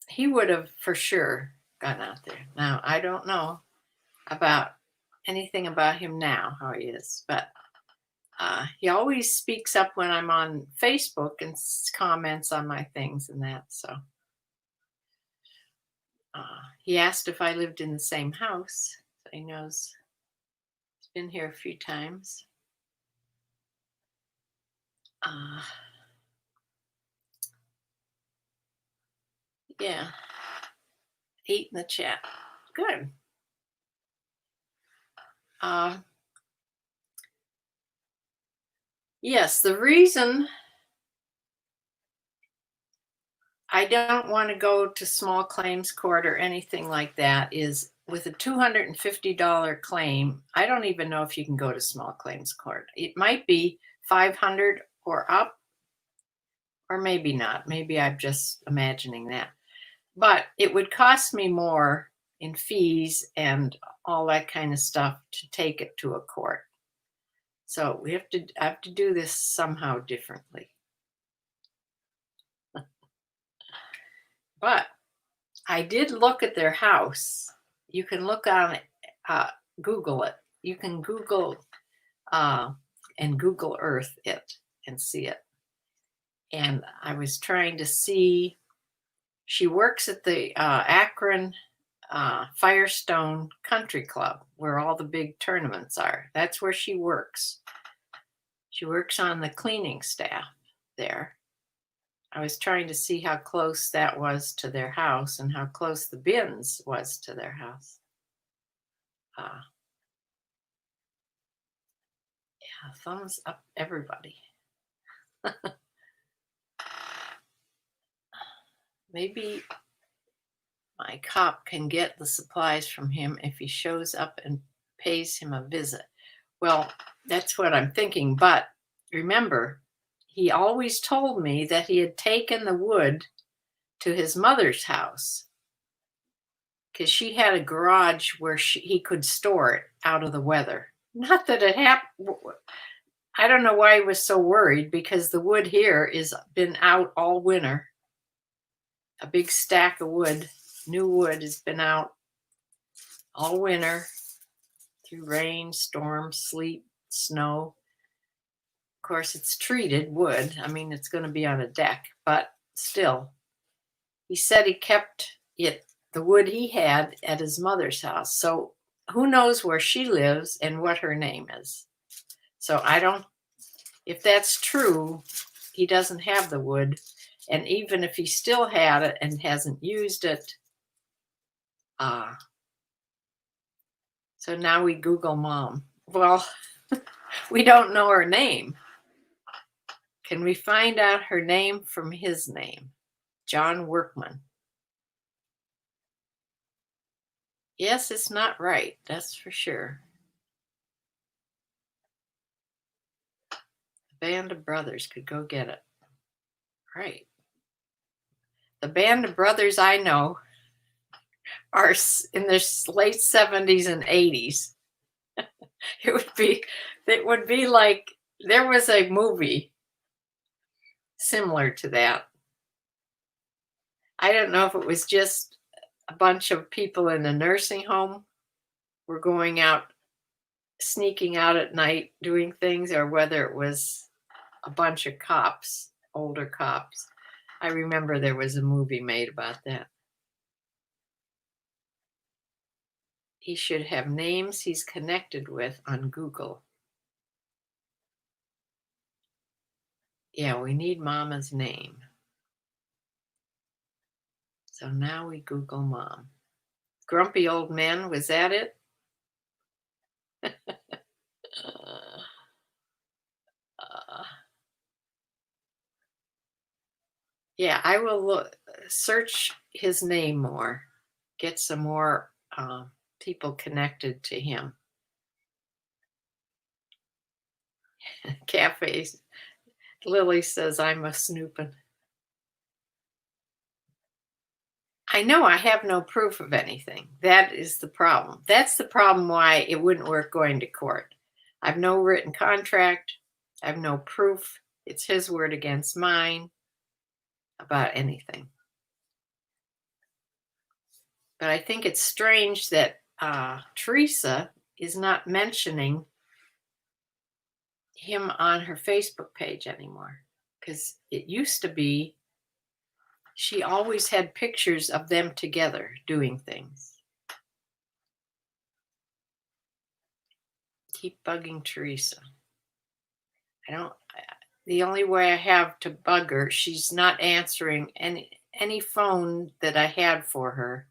A: he would have for sure gotten out there. Now, I don't know about anything about him now, how he is, but he always speaks up when I'm on Facebook and comments on my things and that. So he asked if I lived in the same house. So he knows he's been here a few times. Yeah. 8 in the chat. Good. Yes, the reason I don't want to go to small claims court or anything like that is with a $250 claim. I don't even know if you can go to small claims court. It might be $500 or up, or maybe not. Maybe I'm just imagining that. But it would cost me more in fees and all that kind of stuff to take it to a court. So I have to do this somehow differently. But I did look at their house. You can look on it, Google it. You can Google and Google Earth it and see it. And I was trying to see, she works at the Akron Firestone Country Club, where all the big tournaments are. That's where she works. She works on the cleaning staff there. I was trying to see how close that was to their house and how close the bins was to their house. Yeah, thumbs up, everybody. Maybe my cop can get the supplies from him if he shows up and pays him a visit. Well, that's what I'm thinking. But remember, he always told me that he had taken the wood to his mother's house because she had a garage where he could store it out of the weather. Not that it happened. I don't know why he was so worried, because the wood here is been out all winter. A big stack of wood, new wood, has been out all winter through rain, storm, sleet, snow. Of course, it's treated wood. I mean, it's going to be on a deck, but still. He said he kept the wood he had at his mother's house. So who knows where she lives and what her name is. So if that's true, he doesn't have the wood. And even if he still had it and hasn't used it, so now we Google Mom. Well, we don't know her name. Can we find out her name from his name? John Workman. Yes, it's not right. That's for sure. The band of brothers could go get it. Right. The band of brothers I know are in their late 70s and 80s. It would be like there was a movie similar to that. I don't know if it was just a bunch of people in a nursing home were going out, sneaking out at night, doing things, or whether it was a bunch of cops, older cops. I remember there was a movie made about that. He should have names he's connected with on Google. Yeah, we need Mama's name. So now we Google Mom. Grumpy Old Men, was that it? Uh, uh, yeah, I will search his name more, get some more people connected to him. Cafes. Lily says I'm a snooping. I know I have no proof of anything. That is the problem. That's the problem why it wouldn't work going to court. I have no written contract. I have no proof. It's his word against mine about anything. But I think it's strange that Teresa is not mentioning him on her Facebook page anymore, because it used to be she always had pictures of them together doing things. Keep bugging Teresa. The only way I have to bug her, she's not answering any phone that I had for her.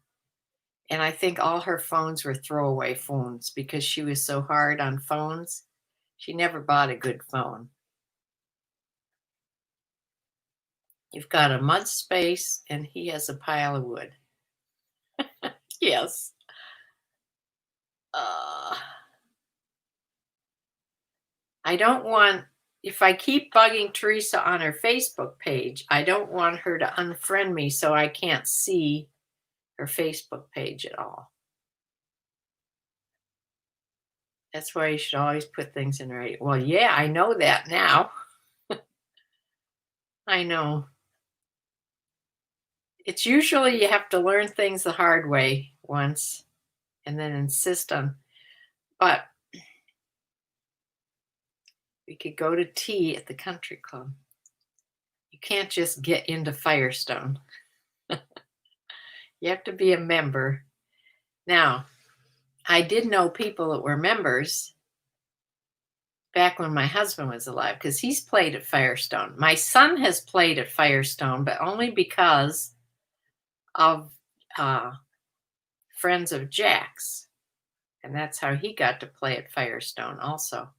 A: And I think all her phones were throwaway phones because she was so hard on phones. She never bought a good phone. You've got a mud space and he has a pile of wood. Yes. I don't want, if I keep bugging Teresa on her Facebook page, I don't want her to unfriend me so I can't see her Facebook page at all. That's why you should always put things in writing. Well, yeah, I know that now. I know. It's usually you have to learn things the hard way once and then insist on. But we could go to tea at the country club. You can't just get into Firestone. You have to be a member. Now, I did know people that were members back when my husband was alive, because he's played at Firestone. My son has played at Firestone, but only because of friends of Jack's. And that's how he got to play at Firestone also.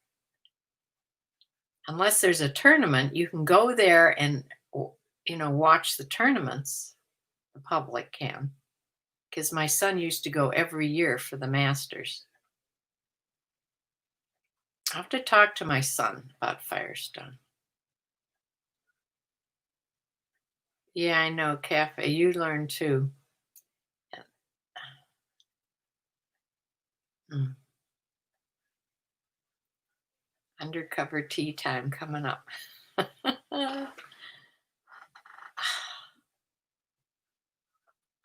A: Unless there's a tournament, you can go there and, watch the tournaments. The public can. Because my son used to go every year for the Masters. I have to talk to my son about Firestone. Yeah, I know, Cafe. You learn too. Mm. Undercover tea time coming up.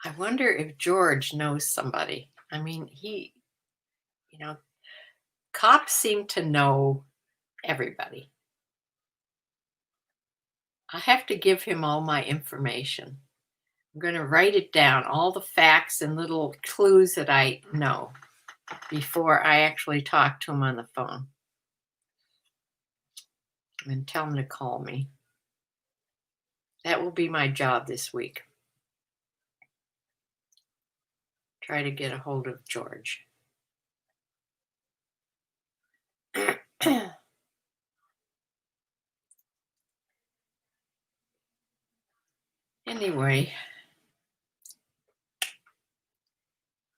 A: I wonder if George knows somebody. I mean, cops seem to know everybody. I have to give him all my information. I'm going to write it down, all the facts and little clues that I know before I actually talk to him on the phone. And tell him to call me. That will be my job this week. Try to get a hold of George. Anyway,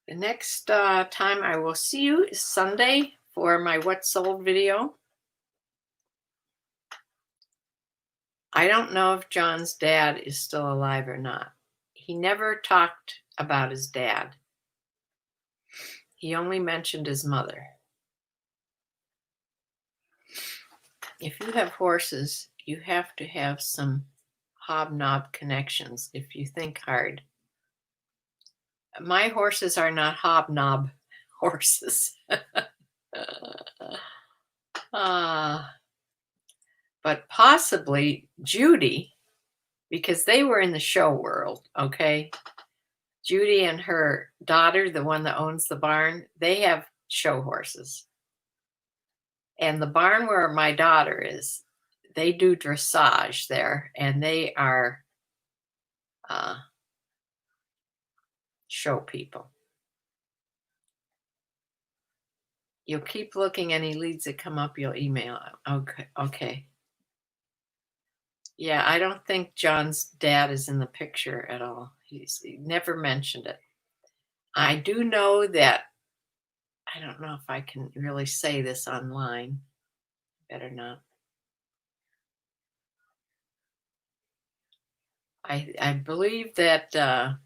A: the next time I will see you is Sunday for my What Sold video. I don't know if John's dad is still alive or not. He never talked about his dad. He only mentioned his mother. If you have horses, you have to have some hobnob connections if you think hard My horses are not hobnob horses. uh, but possibly Judy, because they were in the show world, okay? Judy and her daughter, the one that owns the barn, they have show horses. And the barn where my daughter is, they do dressage there, and they are uh, show people. You'll keep looking. Any leads that come up, you'll email. Okay. Okay. Yeah, I don't think John's dad is in the picture at all. He never mentioned it. I do know that, I don't know if I can really say this online. Better not. I believe that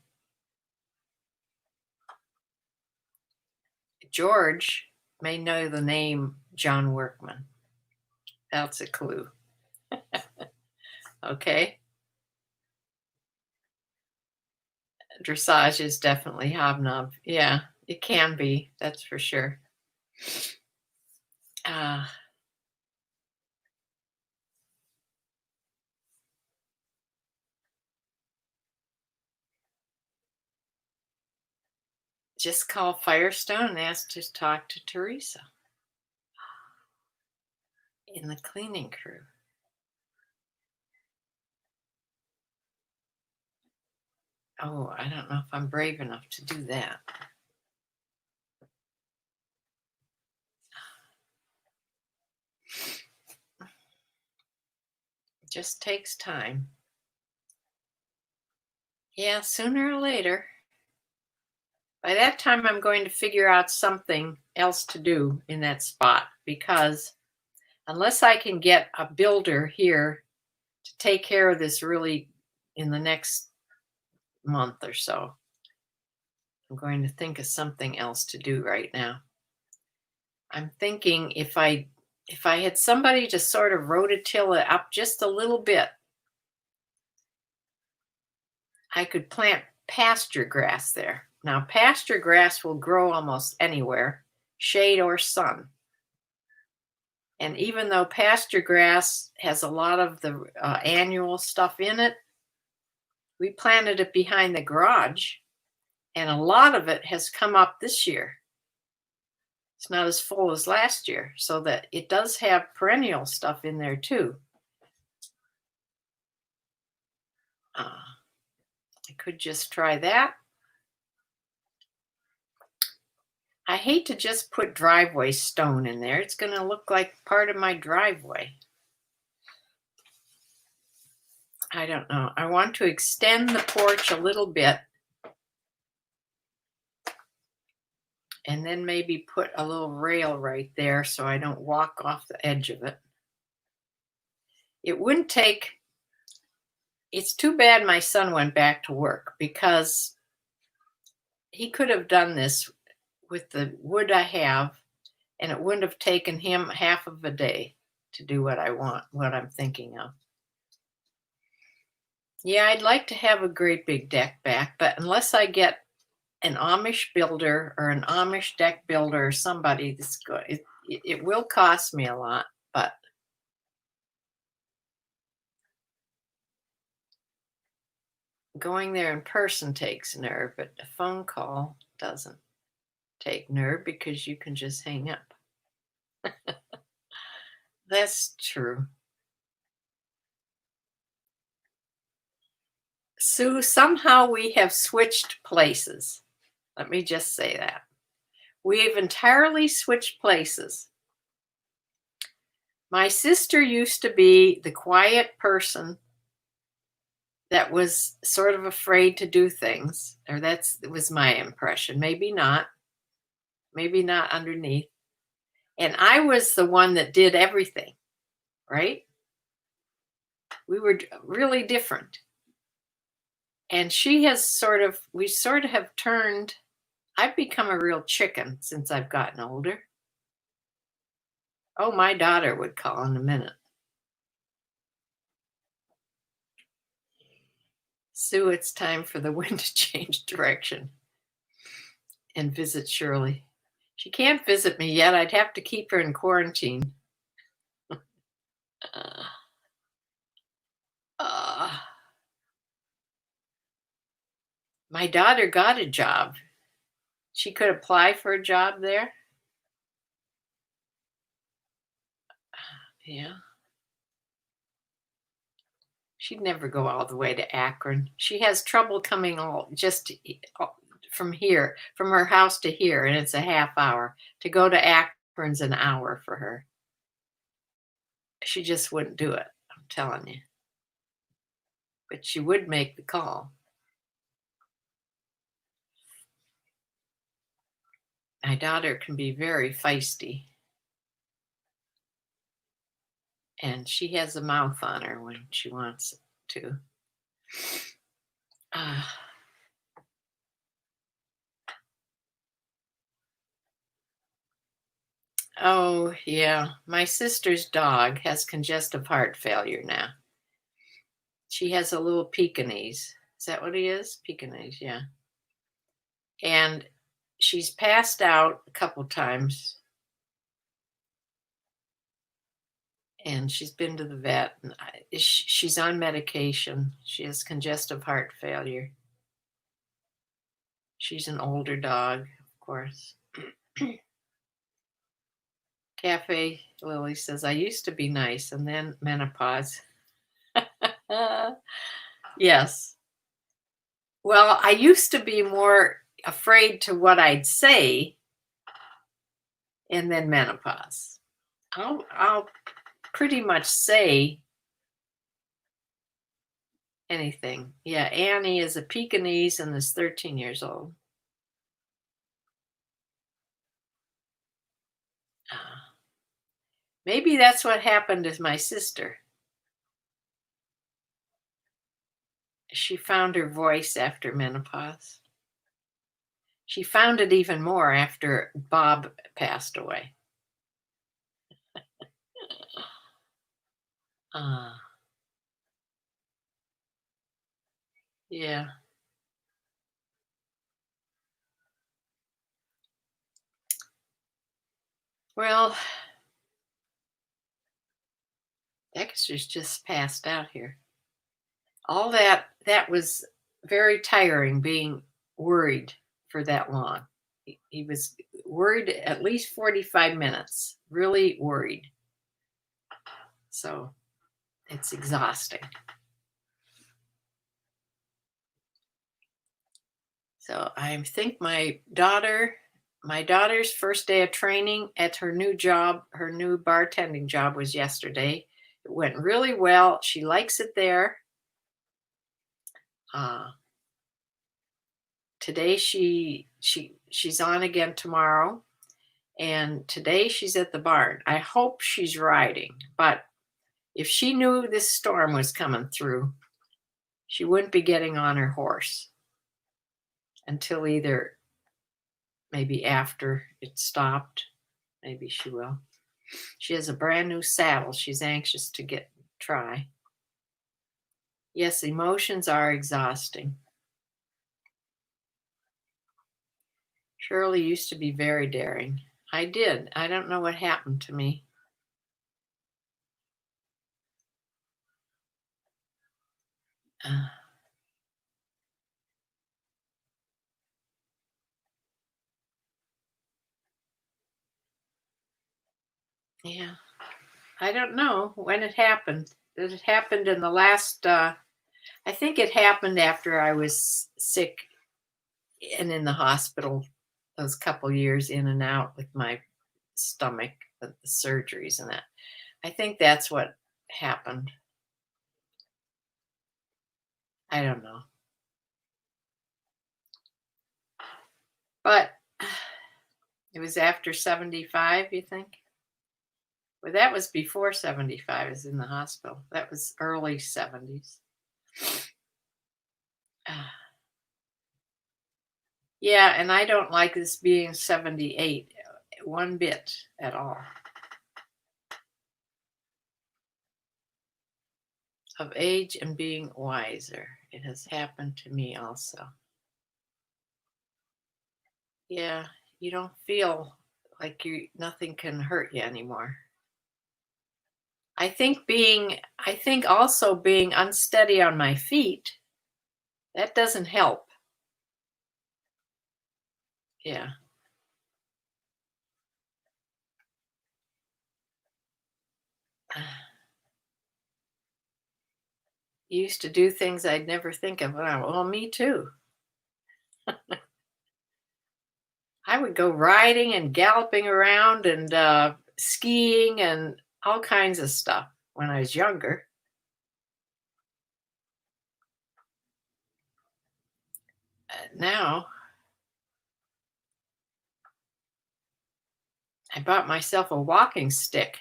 A: George may know the name John Workman. That's a clue. Okay. Dressage is definitely hobnob. Yeah, it can be. That's for sure. Uh, just call Firestone and ask to talk to Teresa in the cleaning crew. Oh, I don't know if I'm brave enough to do that. It just takes time. Yeah, sooner or later. By that time, I'm going to figure out something else to do in that spot, because unless I can get a builder here to take care of this really in the next month or so, I'm going to think of something else to do right now. I'm thinking if I had somebody to sort of rototill it up just a little bit, I could plant pasture grass there. Now, pasture grass will grow almost anywhere, shade or sun. And even though pasture grass has a lot of the annual stuff in it, we planted it behind the garage, and a lot of it has come up this year. It's not as full as last year, so that it does have perennial stuff in there too. I could just try that. I hate to just put driveway stone in there. It's going to look like part of my driveway. I don't know. I want to extend the porch a little bit, and then maybe put a little rail right there so I don't walk off the edge of it. It wouldn't take, it's too bad my son went back to work, because he could have done this with the wood I have, and it wouldn't have taken him half of a day to do what I want, what I'm thinking of. Yeah, I'd like to have a great big deck back, but unless I get an Amish builder or an Amish deck builder or somebody that's good, it will cost me a lot, but going there in person takes nerve, but a phone call doesn't take nerve because you can just hang up. That's true. Sue, somehow we have switched places. Let me just say that. We've entirely switched places. My sister used to be the quiet person that was sort of afraid to do things, or it was my impression. Maybe not underneath. And I was the one that did everything, right? We were really different. And we sort of have turned, I've become a real chicken since I've gotten older. Oh, my daughter would call in a minute. Sue, it's time for the wind to change direction. and visit Shirley. She can't visit me yet. I'd have to keep her in quarantine. Uh, uh, my daughter got a job. She could apply for a job there. Yeah. She'd never go all the way to Akron. She has trouble coming from here, from her house to here, and it's a half hour. To go to Akron's an hour for her. She just wouldn't do it, I'm telling you. But she would make the call. My daughter can be very feisty, and she has a mouth on her when she wants to. Uh, oh, yeah. My sister's dog has congestive heart failure now. She has a little Pekingese. Is that what he is? Pekingese, yeah. And she's passed out a couple times, and she's been to the vet. And she's on medication. She has congestive heart failure. She's an older dog, of course. Cafe Lily says, I used to be nice and then menopause. Yes. Well, I used to be more afraid to what I'd say, and then menopause. I'll pretty much say anything. Yeah, Annie is a Pekingese and is 13 years old. Maybe that's what happened to my sister. She found her voice after menopause. She found it even more after Bob passed away. Yeah. Well, Dexter's just passed out here. All that was very tiring, being worried for that long. He was worried at least 45 minutes, really worried. So it's exhausting. So I think my daughter's first day of training at her new job, her new bartending job, was yesterday. It went really well. She likes it there. Today she's on again tomorrow, and today she's at the barn. I hope she's riding, but if she knew this storm was coming through, she wouldn't be getting on her horse until either maybe after it stopped. Maybe she will. She has a brand new saddle she's anxious to try. Yes, emotions are exhausting. Shirley used to be very daring. I did. I don't know what happened to me. Yeah. I don't know when it happened. It happened in the last, I think it happened after I was sick and in the hospital those couple years in and out with my stomach, the surgeries and that. I think that's what happened. I don't know. But it was after 75, you think? Well, that was before 75. I was in the hospital. That was early 70s. Yeah, and I don't like this being 78 one bit at all. Of age and being wiser. It has happened to me also. Yeah, you don't feel like nothing can hurt you anymore. I think also being unsteady on my feet, that doesn't help. Yeah. Used to do things I'd never think of. Well, me too. I would go riding and galloping around and skiing and all kinds of stuff when I was younger. Now I bought myself a walking stick.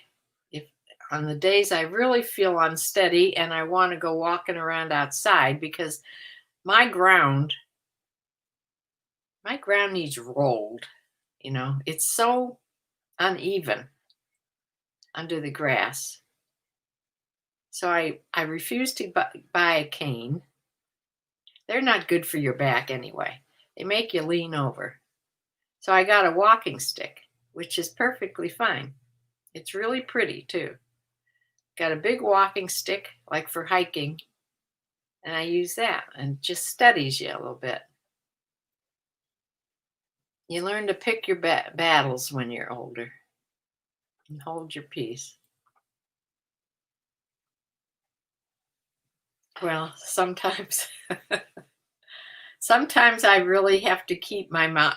A: If on the days I really feel unsteady and I want to go walking around outside because my ground my ground needs rolled, it's so uneven under the grass. So I refuse to buy a cane. They're not good for your back anyway. They make you lean over. So I got a walking stick, which is perfectly fine. It's really pretty too. Got a big walking stick, like for hiking, and I use that and just steadies you a little bit. You learn to pick your battles when you're older and hold your peace. Well, sometimes I really have to keep my mouth,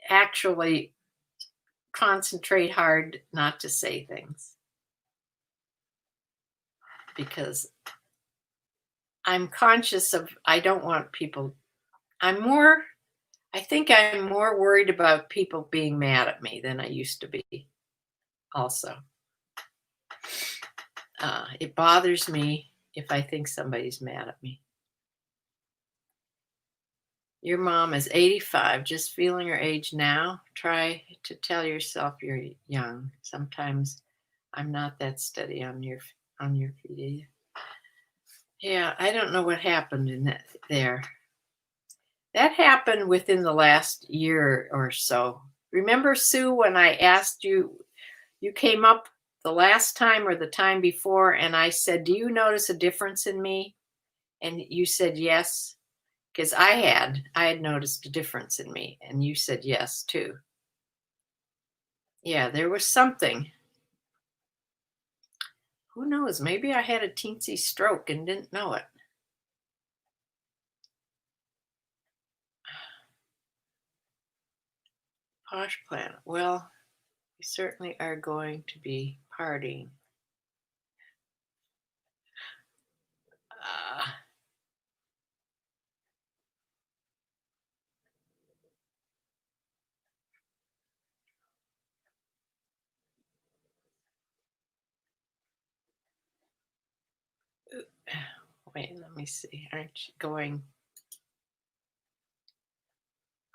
A: actually concentrate hard not to say things because I'm conscious of, I don't want people, I'm more, I think I'm more worried about people being mad at me than I used to be also. It bothers me if I think somebody's mad at me. Your mom is 85, just feeling her age now. Try to tell yourself you're young. Sometimes I'm not that steady on your feet either. Yeah, I don't know what happened in that there. That happened within the last year or so. Remember, Sue, when I asked you, you came up the last time or the time before, and I said, "Do you notice a difference in me?" And you said yes, because I had noticed a difference in me, and you said yes too. Yeah, there was something. Who knows? Maybe I had a teensy stroke and didn't know it. Posh Planet. Well, we certainly are going to be partying. Uh, Wait, let me see. Aren't you going?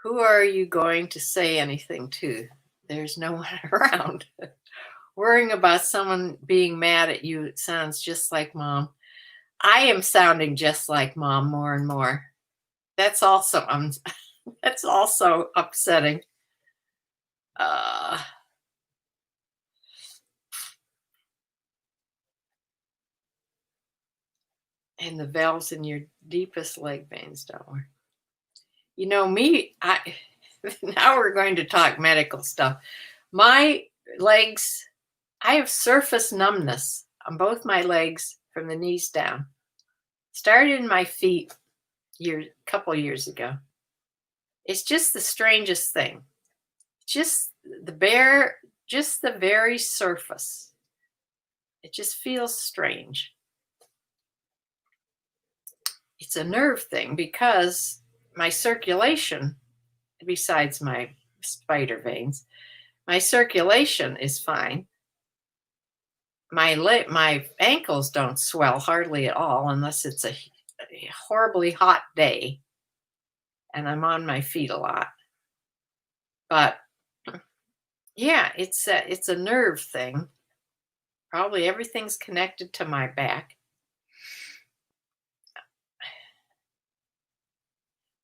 A: Who are you going to say anything to? There's no one around. Worrying about someone being mad at you sounds just like mom. I am sounding just like mom more and more. That's also that's also upsetting. Uh, and the valves in your deepest leg veins don't work. You know me. I now we're going to talk medical stuff. My legs. I have surface numbness on both my legs from the knees down. Started in my feet couple years ago. It's just the strangest thing. Just just the very surface. It just feels strange. It's a nerve thing because my circulation, besides my spider veins, my circulation is fine. My ankles don't swell hardly at all unless it's a horribly hot day and I'm on my feet a lot. But yeah, it's a nerve thing. Probably everything's connected to my back.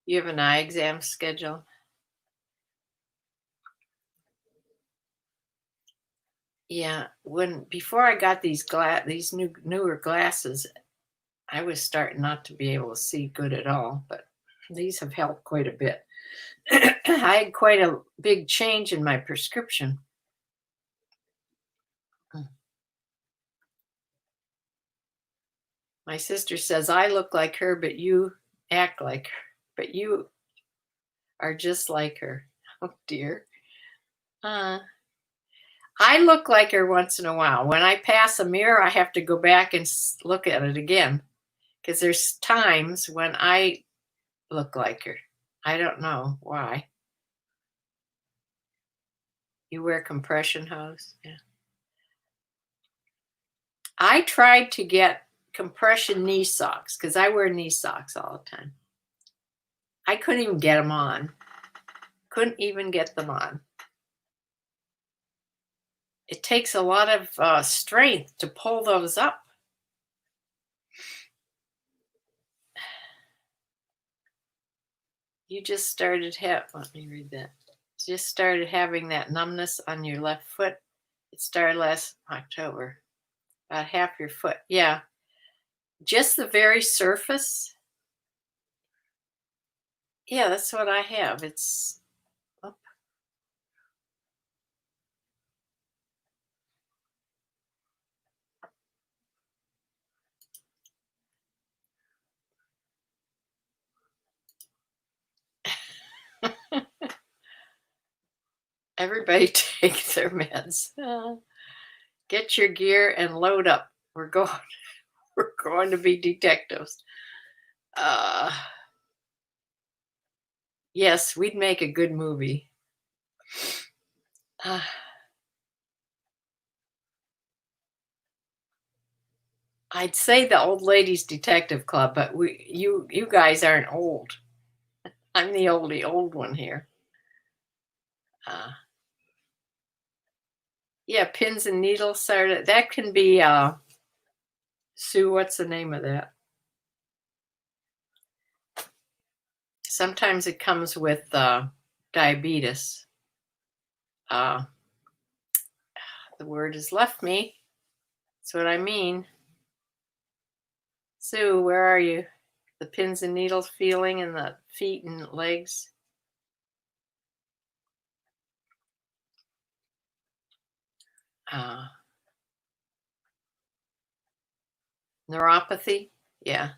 A: You have an eye exam schedule? Yeah, before I got these newer glasses, I was starting not to be able to see good at all, but these have helped quite a bit. I had quite a big change in my prescription. My sister says I look like her, but you act like her, but you are just like her. Oh dear. Uh, I look like her once in a while. When I pass a mirror, I have to go back and look at it again because there's times when I look like her. I don't know why. You wear compression hose? Yeah. I tried to get compression knee socks because I wear knee socks all the time. I couldn't even get them on. Couldn't even get them on. It takes a lot of strength to pull those up. You just started let me read that. Just started having that numbness on your left foot. It started last October. About half your foot. Yeah. Just the very surface. Yeah, that's what I have. It's oh, everybody take their meds. Get your gear and load up. We're going to be detectives. Uh yes, we'd make a good movie. Uh, I'd say the old ladies detective club, but you guys aren't old. I'm the old one here. Uh yeah, pins and needles sort that can be Sue, what's the name of that? Sometimes it comes with diabetes. Uh the word has left me. That's what I mean. Sue, where are you? The pins and needles feeling in the feet and legs. Uh, neuropathy. Yeah,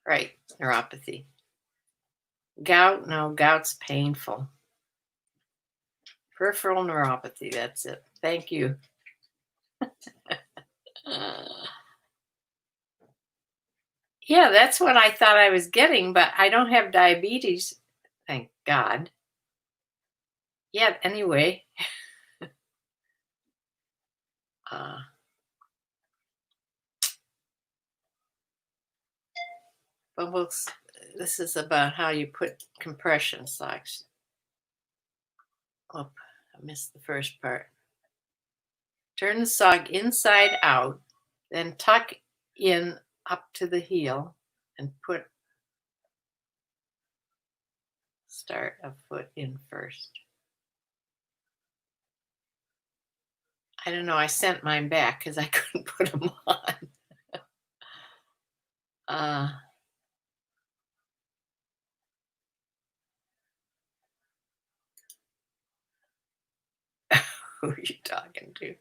A: right. Neuropathy. Gout. No, gout's painful. Peripheral neuropathy. That's it. Thank you. Uh, yeah, that's what I thought I was getting, but I don't have diabetes. Thank God. Yeah, anyway. Uh, but this is about how you put compression socks. Oh, I missed the first part. Turn the sock inside out, then tuck in up to the heel and start a foot in first. I don't know. I sent mine back because I couldn't put them on. Uh, who are you talking to?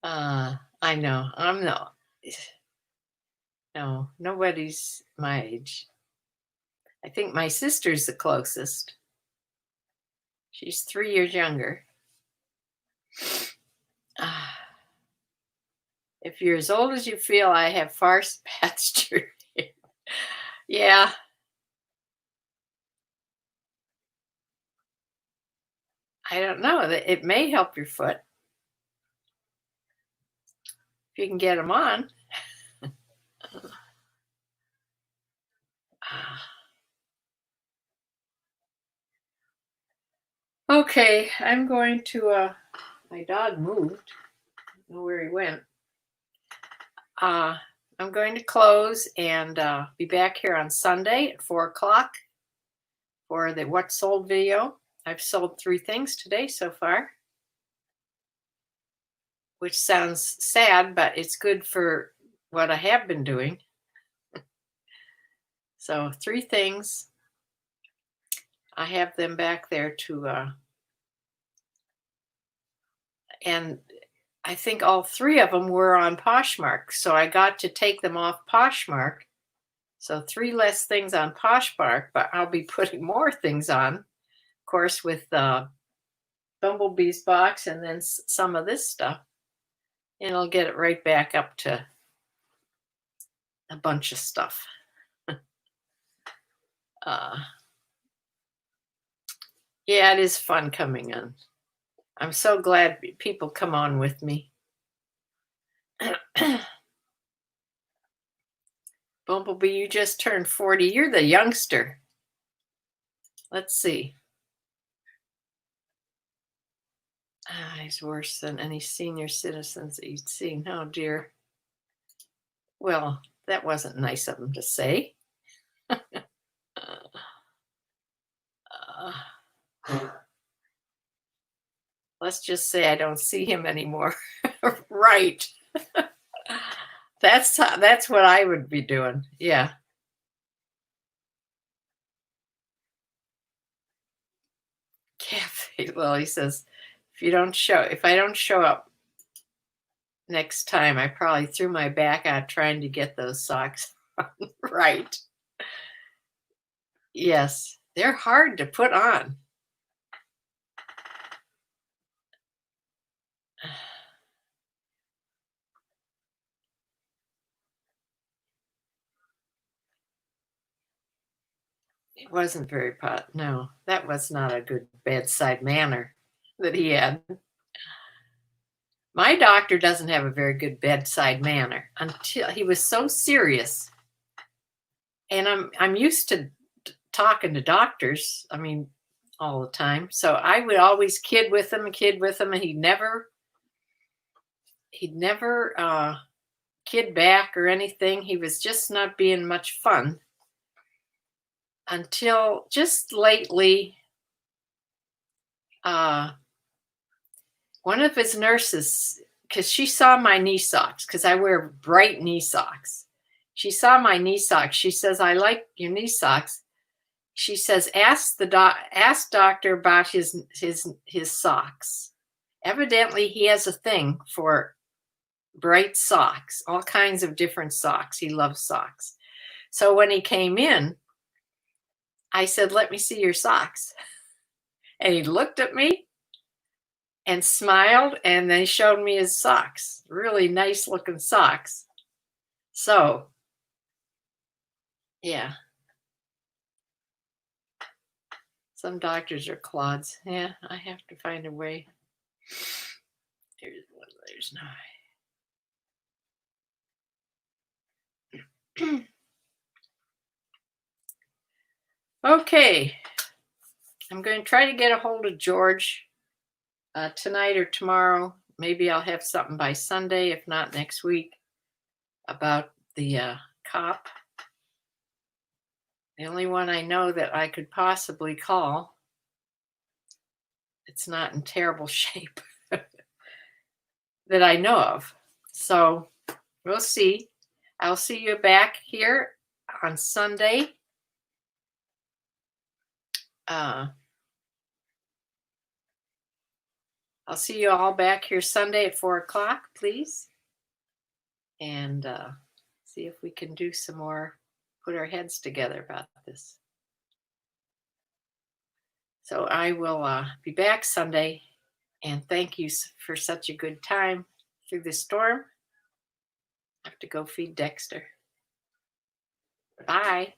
A: I know. I'm not. No, nobody's my age. I think my sister's the closest. She's 3 years younger. If you're as old as you feel, I have far past your age. Yeah. I don't know. It may help your foot if you can get them on. Okay, I'm going to. My dog moved. I don't know where he went. Uh, I'm going to close and be back here on Sunday at 4 o'clock for the What Sold video. I've sold 3 things today so far. which sounds sad, but it's good for what I have been doing. So 3 things. I have them back there to, and I think all 3 of them were on Poshmark. So I got to take them off Poshmark. So 3 less things on Poshmark, but I'll be putting more things on, of course, with Bumblebee's box and then some of this stuff. And I'll get it right back up to a bunch of stuff. Yeah, it is fun coming on. I'm so glad people come on with me. Bumblebee, you just turned 40. You're the youngster. Let's see. He's worse than any senior citizens that you'd seen. Oh, dear. Well, that wasn't nice of him to say. Let's just say I don't see him anymore. Right. That's what I would be doing. Yeah. Cafe Lily says, if I don't show up next time, I probably threw my back out trying to get those socks on. Right. Yes. They're hard to put on. It wasn't very no, that was not a good bedside manner that he had. My doctor doesn't have a very good bedside manner until he was so serious. And I'm used to talking to doctors, I mean, all the time. So I would always kid with him, and he'd never kid back or anything. He was just not being much fun until just lately. One of his nurses, because she saw my knee socks, because I wear bright knee socks. She saw my knee socks. She says, "I like your knee socks." She says, ask doctor about his socks. Evidently, he has a thing for bright socks, all kinds of different socks. He loves socks. So when he came in, I said, "Let me see your socks." And he looked at me and smiled, and then showed me his socks. Really nice looking socks. So, yeah. Some doctors are clods. Yeah, I have to find a way. There's no. Okay. I'm going to try to get a hold of George tonight or tomorrow. Maybe I'll have something by Sunday, if not next week, about the cop. The only one I know that I could possibly call. It's not in terrible shape that I know of. So we'll see. I'll see you back here on Sunday. I'll see you all back here Sunday at 4 o'clock, please. And see if we can do some more, put our heads together about this. So I will be back Sunday, and thank you for such a good time through the storm. I have to go feed Dexter. Bye.